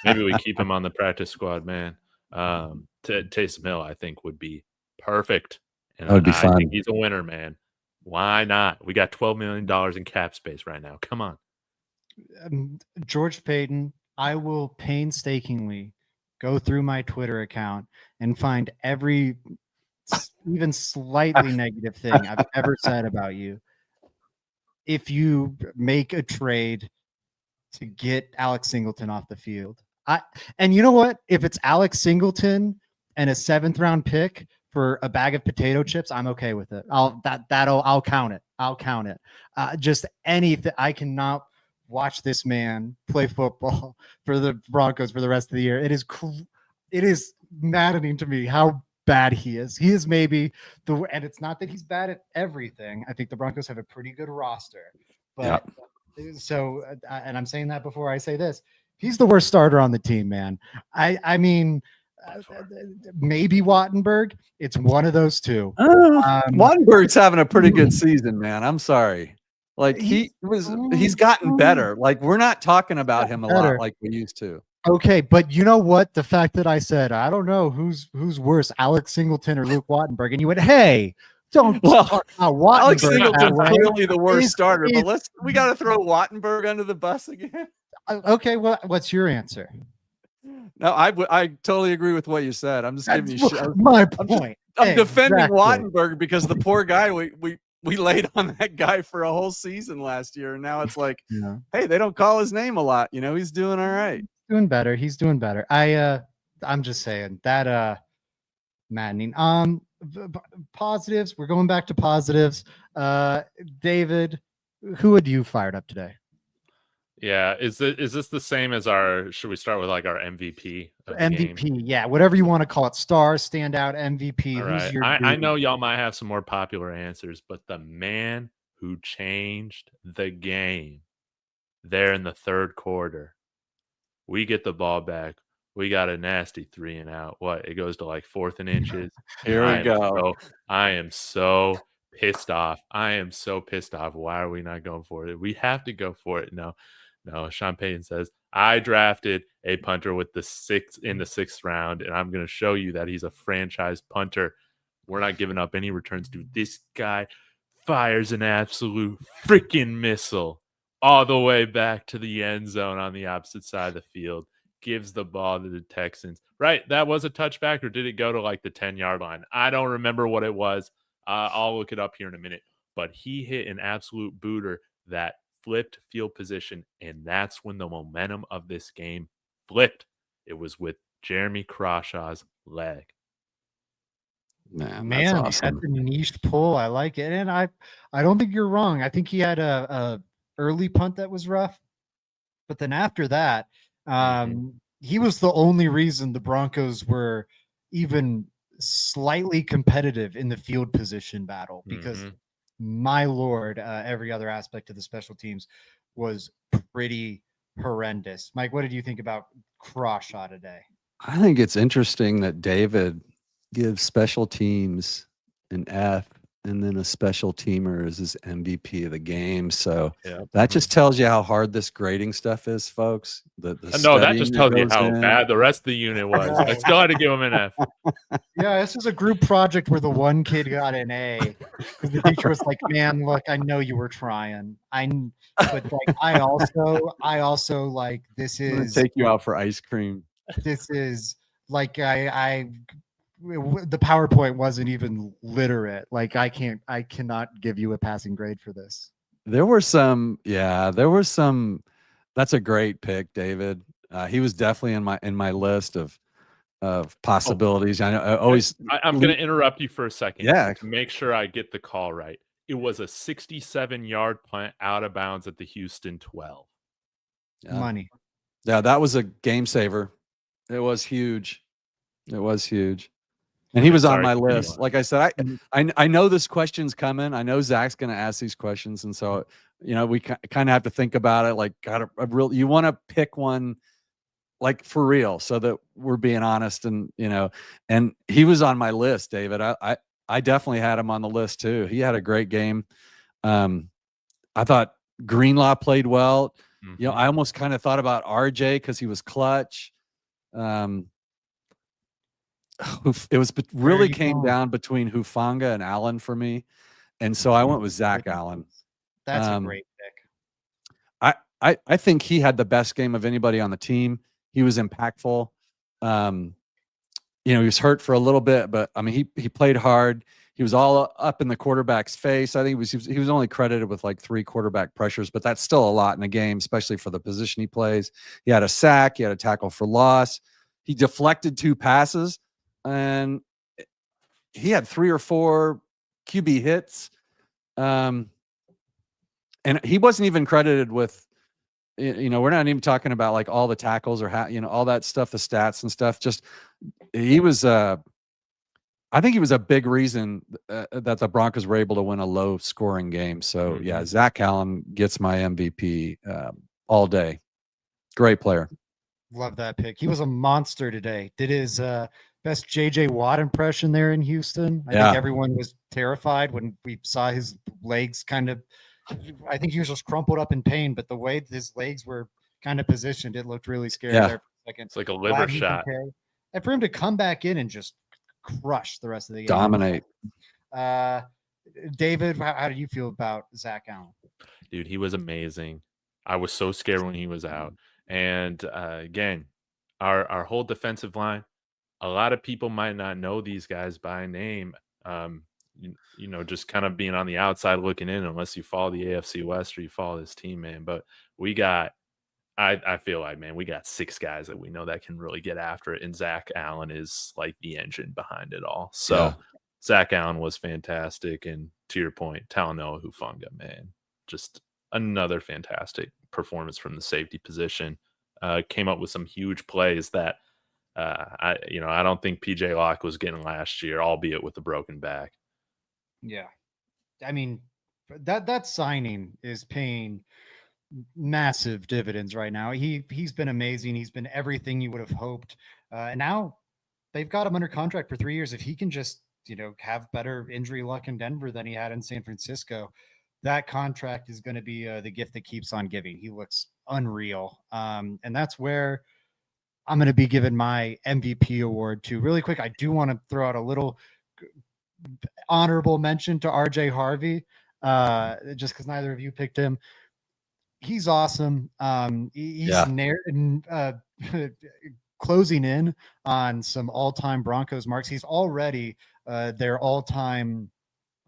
Maybe we keep him on the practice squad, man. Taysom Hill, I think, would be perfect. And that would be fun. I think he's a winner, man. Why not? We got $12 million in cap space right now. Come on. George Payton, I will painstakingly go through my Twitter account and find every even slightly negative thing I've ever said about you. If you make a trade to get Alex Singleton off the field. And you know what? If it's Alex Singleton and a 7th round pick for a bag of potato chips, I'm okay with it. I'll count it. I'll count it. Just anything. I cannot watch this man play football for the Broncos for the rest of the year. It is maddening to me how bad he is. He is maybe and it's not that he's bad at everything. I think the Broncos have a pretty good roster, but so, and I'm saying that before I say this, he's the worst starter on the team, man. I mean, maybe Wattenberg. It's one of those two. Wattenberg's having a pretty good season, man. I'm sorry. Like, he's gotten better. Like, we're not talking about him a lot like we used to. Okay, but you know what? The fact that I said I don't know who's worse, Alex Singleton or Luke Wattenberg, and you went, "Hey, don't Well, talk about Alex Wattenberg that Singleton's way." clearly the worst starter, but It's- we got to throw Wattenberg under the bus again. Okay, what's your answer? No, I totally agree with what you said. I'm just giving you shit. My I'm point. I'm defending Exactly. Wattenberg because the poor guy we laid on that guy for a whole season last year, and now it's like, Yeah. hey, they don't call his name a lot. He's doing all right. Doing better. He's doing better. I'm just saying that maddening. Positives. We're going back to positives. David, who had you fired up today? Yeah, is this the same as our? Should we start with like our MVP? Of the MVP, game? yeah, whatever you want to call it, star, standout, MVP. All Who's right. your? I dude? know y'all might have some more popular answers, but the man who changed the game there in the third quarter, we get the ball back. We got a nasty 3 and out. What? It goes to like 4th and inches. Here we go. I am so pissed off. I am so pissed off. Why are we not going for it? We have to go for it. No. Sean Payton says, I drafted a punter with the 6th round, and I'm going to show you that he's a franchise punter. We're not giving up any returns, dude. This guy fires an absolute freaking missile all the way back to the end zone on the opposite side of the field. Gives the ball to the Texans. Right, that was a touchback, or did it go to like the 10-yard line? I don't remember what it was. I'll look it up here in a minute. But he hit an absolute booter that flipped field position, and that's when the momentum of this game flipped. It was with Jeremy Crawshaw's leg. Man, Man, that's awesome. That's a niche pull. I like it, and I don't think you're wrong. I think he had a early punt that was rough, but then after that, he was the only reason the Broncos were even slightly competitive in the field position battle, because my Lord, every other aspect of the special teams was pretty horrendous. Mike, what did you think about Crawshaw today? I think it's interesting that David gives special teams an F and then a special teamer is his MVP of the game. So that just tells you how hard this grading stuff is, folks. No, that just tells you how bad the rest of the unit was. I still had to give him an F. Yeah, this is a group project where the one kid got an A because the teacher was like, "Man, look, I know you were trying. But like, I also like this is take you out for ice cream. This is like the PowerPoint wasn't even literate. Like I cannot give you a passing grade for this. There were some. That's a great pick, David. He was definitely in my list of possibilities. I know. I'm going to interrupt you for a second. Yeah. To make sure I get the call right. It was a 67-yard punt out of bounds at the Houston 12. Yeah. Money. Yeah, that was a game saver. It was huge. And he was on my list. Like I said, I know this question's coming. I know Zach's going to ask these questions, and so we kind of have to think about it. Like, you want to pick one, like for real, so that we're being honest. And and he was on my list, David. I definitely had him on the list too. He had a great game. I thought Greenlaw played well. I almost kind of thought about RJ because he was clutch. It was really came down between Hufanga and Allen for me, and so I went with Zach Allen. That's a great pick. I think he had the best game of anybody on the team. He was impactful. He was hurt for a little bit, but I mean he played hard. He was all up in the quarterback's face. I think he was only credited with like 3 quarterback pressures, but that's still a lot in a game, especially for the position he plays. He had a sack. He had a tackle for loss. He deflected 2 passes, and he had 3 or 4 QB hits. And he wasn't even credited with, we're not even talking about like all the tackles or all that stuff, the stats and stuff. Just he was I think he was a big reason that the Broncos were able to win a low scoring game. So yeah, Zach Allen gets my MVP all day. Great player. Love that pick. He was a monster today. Did his best JJ Watt impression there in Houston. I think everyone was terrified when we saw his legs I think he was just crumpled up in pain, but the way his legs were kind of positioned, it looked really scary there for second. It's like a liver Glad he's shot. okay. And for him to come back in and just crush the rest of the game. Dominate. David, how do you feel about Zach Allen? Dude, he was amazing. I was so scared when he was out. And again, our whole defensive line, a lot of people might not know these guys by name. You know, just kind of being on the outside looking in, unless you follow the AFC West or you follow this team, man. But we got, I feel like, man, we got 6 guys that we know that can really get after it. And Zach Allen is like the engine behind it all. So Yeah. Zach Allen was fantastic. And to your point, Talanoa Hufanga, man, just another fantastic performance from the safety position. Came up with some huge plays that I don't think PJ Locke was getting last year, albeit with a broken back. Yeah. I mean, that signing is paying massive dividends right now. He's been amazing. He's been everything you would have hoped. And now they've got him under contract for 3 years. If he can just, have better injury luck in Denver than he had in San Francisco, that contract is going to be the gift that keeps on giving. He looks unreal. And that's where I'm going to be giving my MVP award to. Really quick, I do want to throw out a little honorable mention to RJ Harvey, just because neither of you picked him. He's awesome. He's closing in on some all-time Broncos marks. He's already their all-time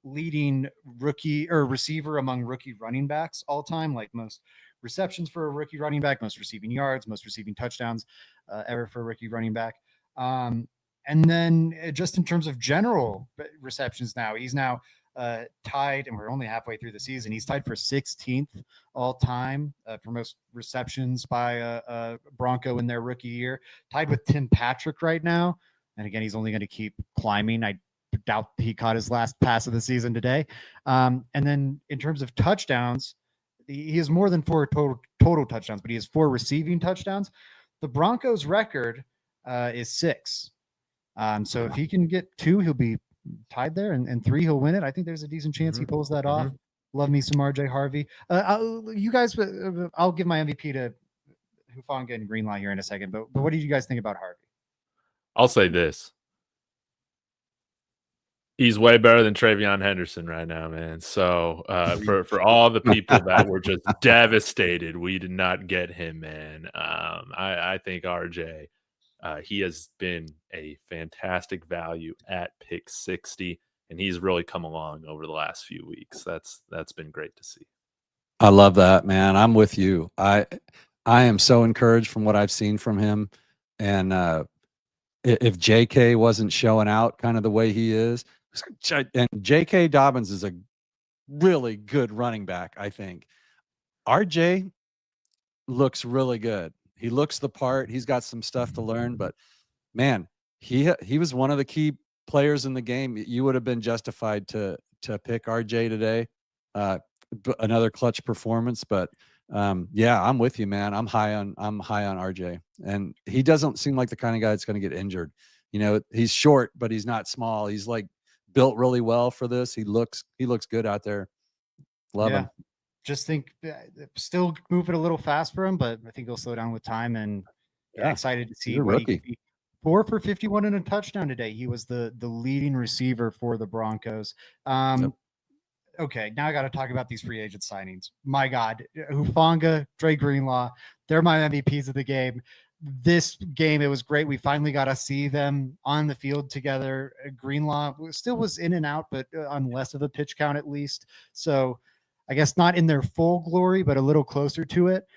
leading rookie or receiver among rookie running backs all time, like most receptions for a rookie running back, most receiving yards, most receiving touchdowns ever for a rookie running back. And then just in terms of general receptions now, he's now tied, and we're only halfway through the season. He's tied for 16th all time for most receptions by a Bronco in their rookie year, tied with Tim Patrick right now. And again, he's only going to keep climbing. I doubt he caught his last pass of the season today. And then in terms of touchdowns, he has more than 4 total touchdowns, but he has 4 receiving touchdowns. The Broncos record is 6. So if he can get 2, he'll be tied there, and 3, he'll win it. I think there's a decent chance he pulls that off. Love me some RJ Harvey. You guys, I'll give my MVP to Hufanga and Greenlaw here in a second, but what do you guys think about Harvey? I'll say this. He's way better than Travion Henderson right now, man. So for all the people that were just devastated we did not get him, man, I think RJ, he has been a fantastic value at pick 60, and he's really come along over the last few weeks. That's been great to see. I love that, man. I'm with you. I am so encouraged from what I've seen from him. And if JK wasn't showing out kind of the way he is, and J.K. Dobbins is a really good running back, I think. RJ looks really good. He looks the part. He's got some stuff to learn, but man, he was one of the key players in the game. You would have been justified to pick RJ today. Another clutch performance, but yeah, I'm with you, man. I'm high on RJ, and he doesn't seem like the kind of guy that's going to get injured. He's short, but he's not small. He's like built really well for this. He looks good out there. Love him. Just think still moving a little fast for him, but I think he'll slow down with time, and excited to see what he can be. 4 for 51 and a touchdown today. He was the leading receiver for the Broncos. Okay, now I got to talk about these free agent signings. My God, Hufanga, Dre Greenlaw, they're my MVPs of the game. This game, it was great. We finally got to see them on the field together. Greenlaw still was in and out, but on less of a pitch count at least. So I guess not in their full glory, but a little closer to it.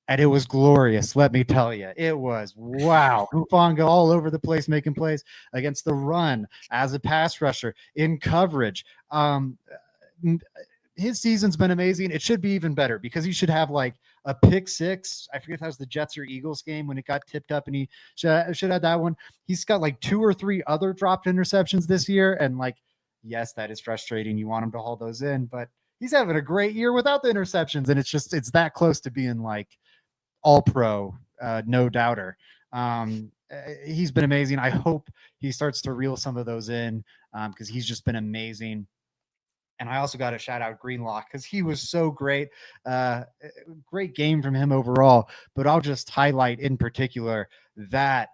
And it was glorious, let me tell you. It was, wow. Hufanga all over the place, making plays against the run, as a pass rusher, in coverage. His season's been amazing. It should be even better because he should have like a pick 6. I forget if that was the Jets or Eagles game when it got tipped up, and he should have that one. He's got like 2 or 3 other dropped interceptions this year. And like, yes, that is frustrating. You want him to haul those in, but he's having a great year without the interceptions. And it's that close to being like all pro, no doubter. He's been amazing. I hope he starts to reel some of those in because he's just been amazing. And I also got to shout out Greenlaw because he was so great. Great game from him overall. But I'll just highlight in particular that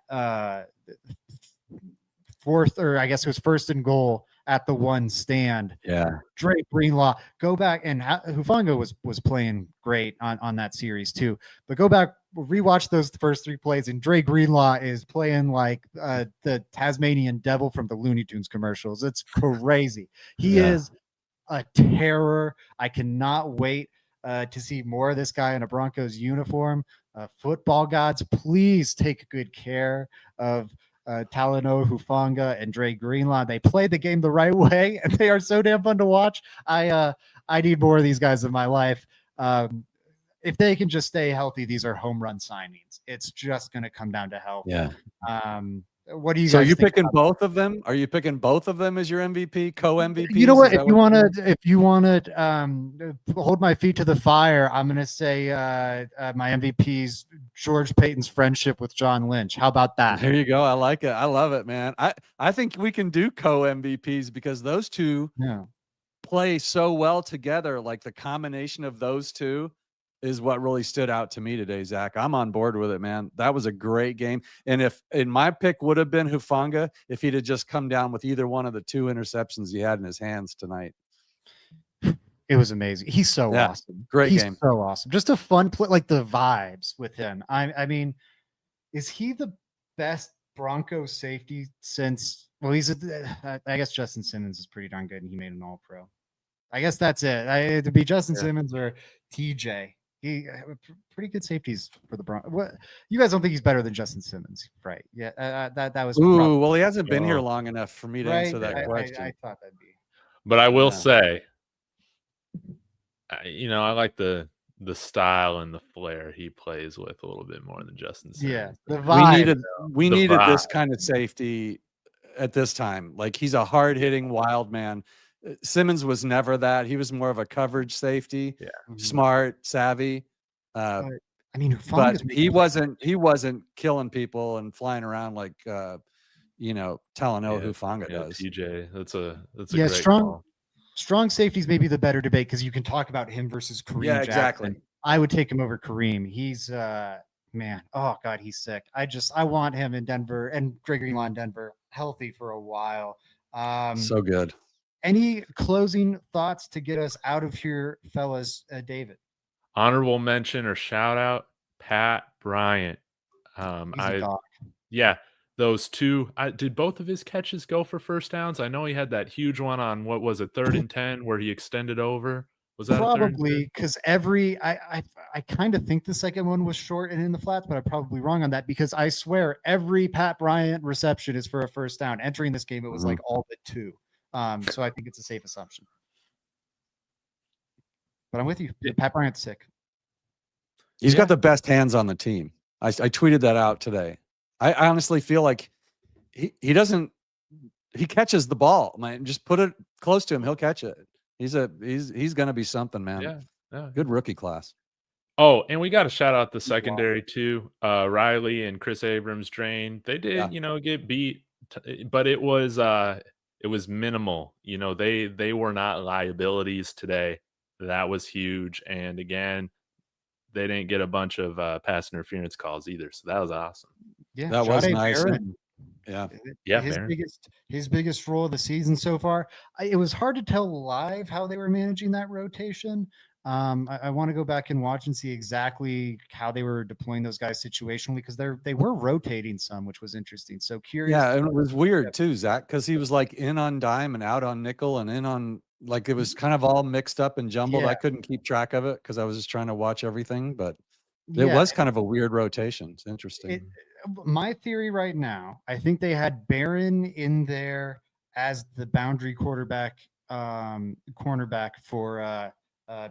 fourth, or I guess it was first and goal at the one stand. Yeah. Drake Greenlaw, go back, and Hufanga was playing great on that series too. But go back, rewatch those first 3 plays, and Drake Greenlaw is playing like the Tasmanian devil from the Looney Tunes commercials. It's crazy. He is a terror. I cannot wait to see more of this guy in a Broncos uniform. Football gods, please take good care of Talanoa Hufanga and Dre Greenlaw. They played the game the right way, and they are so damn fun to watch. I need more of these guys in my life. If they can just stay healthy, these are home run signings. It's just going to come down to health. Yeah. What do you guys? So you're think picking both of them? Are you picking both of them as your MVP, co-MVP? You know what? If you want to hold my feet to the fire, I'm going to say my MVP's George Payton's friendship with John Lynch. How about that? There you go. I like it. I love it, man. I think we can do co-MVPs because those two play so well together. Like the combination of those two is what really stood out to me today, Zach. I'm on board with it, man. That was a great game. And my pick would have been Hufanga if he'd have just come down with either one of the 2 interceptions he had in his hands tonight. It was amazing. He's so awesome. Great game. So awesome. Just a fun play, like the vibes with him. I mean, is he the best Broncos safety since? Well, I guess Justin Simmons is pretty darn good, and he made an All-Pro. I guess that's it. It'd be Justin Simmons or TJ. He pretty good safeties for the Broncos. What, you guys don't think he's better than Justin Simmons, right? Yeah, that was. Well, he hasn't been here long enough for me to answer that question. I thought that'd be. But I will say, I like the style and the flair he plays with a little bit more than Justin Simmons. Yeah, the vibe. We needed this kind of safety at this time. Like he's a hard-hitting wild man. Simmons was never that. He was more of a coverage safety, smart, savvy. I mean, but he wasn't killing people and flying around like Talanoa Hufanga does. TJ, that's a great strong call. Strong safeties may be the better debate because you can talk about him versus Kareem. Yeah, Jackson. exactly. I would take him over Kareem. He's man, oh god, he's sick. I want him in Denver and Greg Greenlaw in Denver healthy for a while. So good. Any closing thoughts to get us out of here, fellas? David. Honorable mention or shout out, Pat Bryant. Those 2. Did both of his catches go for first downs? I know he had that huge one on 3rd and 10 where he extended over. Was that probably because I kind of think the second one was short and in the flats, but I'm probably wrong on that because I swear every Pat Bryant reception is for a first down. Entering this game, it was like all but 2. So I think it's a safe assumption. But I'm with you. Pat Bryant's sick. He's got the best hands on the team. I tweeted that out today. I honestly feel like he catches the ball, man. Just put it close to him, he'll catch it. He's gonna be something, man. Yeah. Good rookie class. Oh, and we got to shout out the secondary too. Riley and Chris Abrams drained. They did, get beat, but it was minimal. They were not liabilities today. That was huge. And again, they didn't get a bunch of pass interference calls either. So that was awesome. Yeah, that was nice. His biggest role of the season so far. It was hard to tell live how they were managing that rotation. I want to go back and watch and see exactly how they were deploying those guys situationally because they were rotating some, which was interesting. So curious. Yeah, and it was weird too, Zach, because he was like in on dime and out on nickel and in on it was kind of all mixed up and jumbled. I couldn't keep track of it because I was just trying to watch everything, but it was kind of a weird rotation. It's interesting. My theory right now, I think they had Barron in there as the boundary cornerback for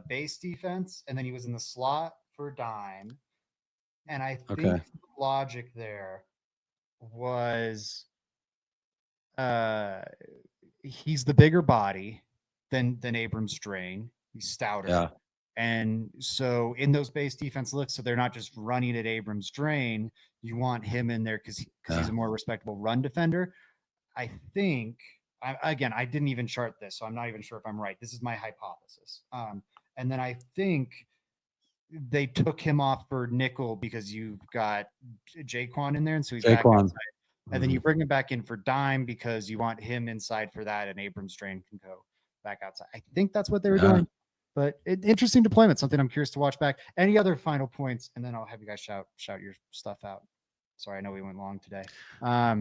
base defense, and then he was in the slot for dime. And I think the logic there was he's the bigger body than Abrams drain. He's stouter. Yeah. And so in those base defense looks, so they're not just running at Abrams drain. You want him in there because he's a more respectable run defender. I think again, I didn't even chart this, so I'm not even sure if I'm right. This is my hypothesis. And then I think they took him off for nickel because you've got Jaquan in there, and so he's back outside. And then you bring him back in for dime because you want him inside for that, and Abrams Drain can go back outside. I think that's what they were doing. But interesting deployment, something I'm curious to watch back. Any other final points? And then I'll have you guys shout your stuff out. Sorry, I know we went long today. I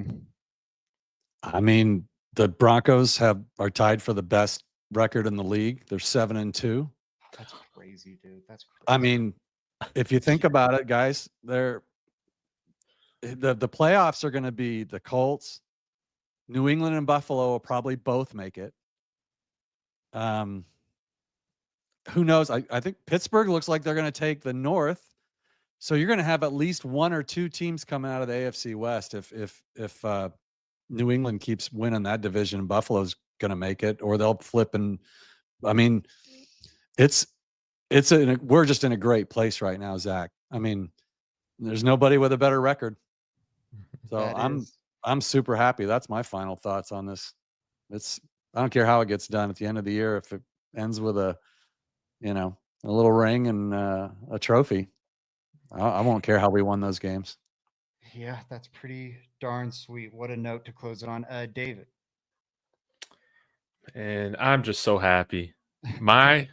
mean, the Broncos are tied for the best record in the league. They're 7-2. That's crazy, dude. That's crazy. I mean, if you think about it, guys, the playoffs are going to be the Colts, New England, and Buffalo will probably both make it. Who knows? I think Pittsburgh looks like they're going to take the North. So you're going to have at least one or two teams coming out of the AFC West if New England keeps winning that division. Buffalo's going to make it, or they'll flip. And I mean, we're just in a great place right now, Zach. I mean, there's nobody with a better record. So I'm super happy. That's my final thoughts on this. I don't care how it gets done at the end of the year. If it ends with a little ring and a trophy, I won't care how we won those games. Yeah, that's pretty darn sweet. What a note to close it on. David. And I'm just so happy. My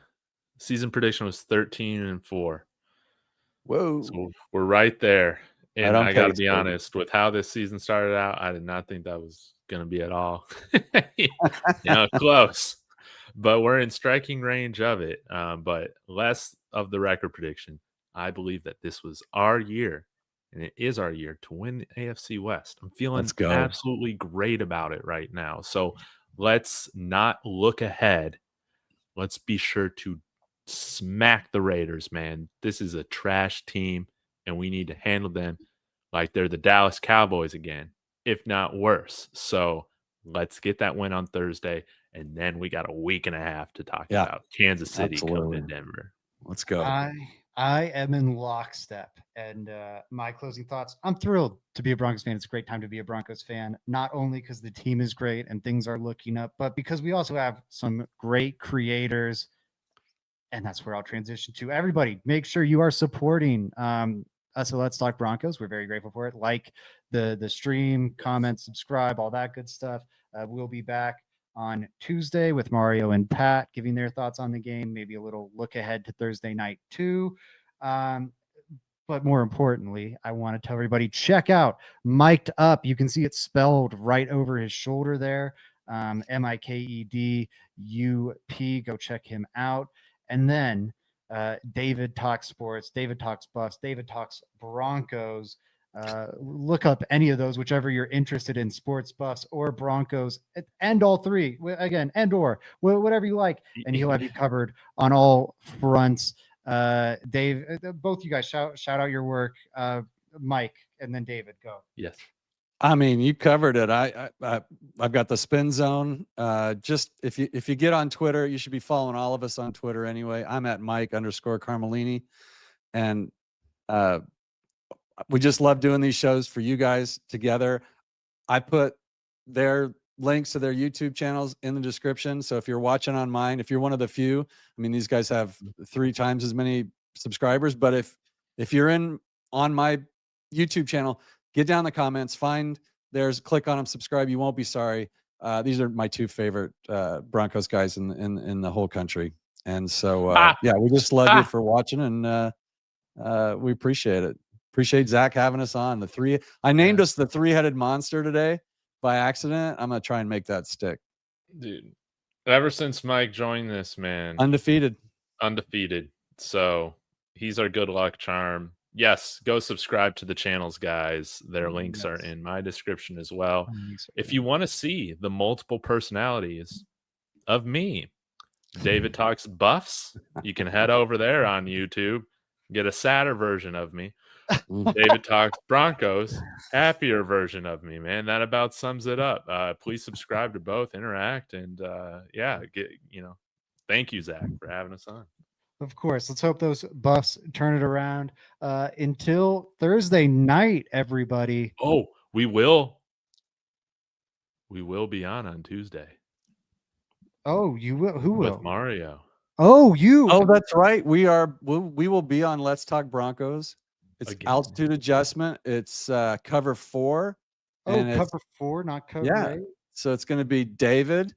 season prediction was 13-4. Whoa. So we're right there. And I got to be honest, with how this season started out, I did not think that was going to be at all close. But we're in striking range of it. But less of the record prediction. I believe that this was our year, and it is our year to win the AFC West. I'm feeling absolutely great about it right now. So let's not look ahead. Let's be sure to smack the Raiders, man. This is a trash team, and we need to handle them like they're the Dallas Cowboys again, if not worse. So let's get that win on Thursday, and then we got a week and a half to talk about Kansas City coming to Denver. Let's go. I am in lockstep. And my closing thoughts, I'm thrilled to be a Broncos fan. It's a great time to be a Broncos fan, not only because the team is great and things are looking up, but because we also have some great creators. And that's where I'll transition to. Everybody, make sure you are supporting us at Let's Talk Broncos. We're very grateful for it. Like the stream, comment, subscribe, all that good stuff. We'll be back on Tuesday with Mario and Pat giving their thoughts on the game, maybe a little look ahead to Thursday night too. But more importantly, I want to tell everybody, check out Mike'd Up. You can see it spelled right over his shoulder there. MIKEDUP. Go check him out. And then David Talks Sports, David Talks Buffs, David Talks Broncos. Look up any of those, whichever you're interested in, sports, buffs, or Broncos, and all three. Again, and or whatever you like, and he'll have you covered on all fronts. Dave, both you guys shout out your work. Mike, and then David, go. Yes. I mean, you covered it. I've got the Spin Zone. Just if you get on Twitter, you should be following all of us on Twitter anyway. I'm at Mike_Carmelini, and we just love doing these shows for you guys together. I put their links to their YouTube channels in the description. So if you're watching on mine, if you're one of the few, I mean, these guys have 3 times as many subscribers. But if you're on my YouTube channel, get down in the comments, find theirs, click on them, subscribe. You won't be sorry. These are my 2 favorite Broncos guys in the whole country. And so, yeah, we just love you for watching, and we appreciate it. Appreciate Zach having us on. I named us the 3-headed monster today by accident. I'm going to try and make that stick. Dude, ever since Mike joined this, man. Undefeated. So he's our good luck charm. Yes, go subscribe to the channels, guys. Their links are in my description as well. If you want to see the multiple personalities of me, David Talks Buffs, you can head over there on YouTube, get a sadder version of me. David Talks Broncos, happier version of me, man. That about sums it up. Please subscribe to both, interact, and thank you, Zach, for having us on. Of course. Let's hope those Buffs turn it around. Until Thursday night, everybody. Oh, we will be on Tuesday. Oh, you will. Who will? with Mario. Oh, you. Oh, that's right. We will be on Let's Talk Broncos. It's Again. altitude adjustment. It's cover 4. Oh, and it's- cover 4, not cover Yeah. 8. So it's going to be David,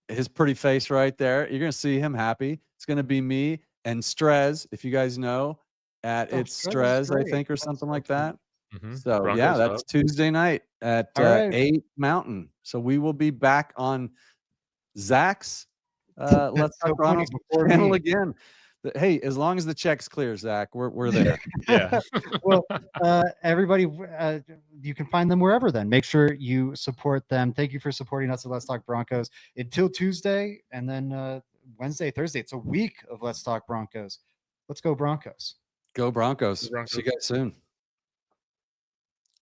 his pretty face right there. You're going to see him happy. It's going to be me and Strez, if you guys know, at Oh, It's Strez is Strez, I great. think, or That's something like awesome. that. Mhm. So Broncos yeah, Hub. that's Tuesday night at All right. 8 Mountain. So we will be back on Zach's Let's So Talk funny, Broncos before channel me. again. Hey, as long as the check's clear, Zach, we're there. Yeah. Well, everybody, you can find them wherever then. Make sure you support them. Thank you for supporting us at Let's Talk Broncos until Tuesday, and then Wednesday, Thursday. It's a week of Let's Talk Broncos. Let's go Broncos. Go Broncos. Broncos. See you guys soon.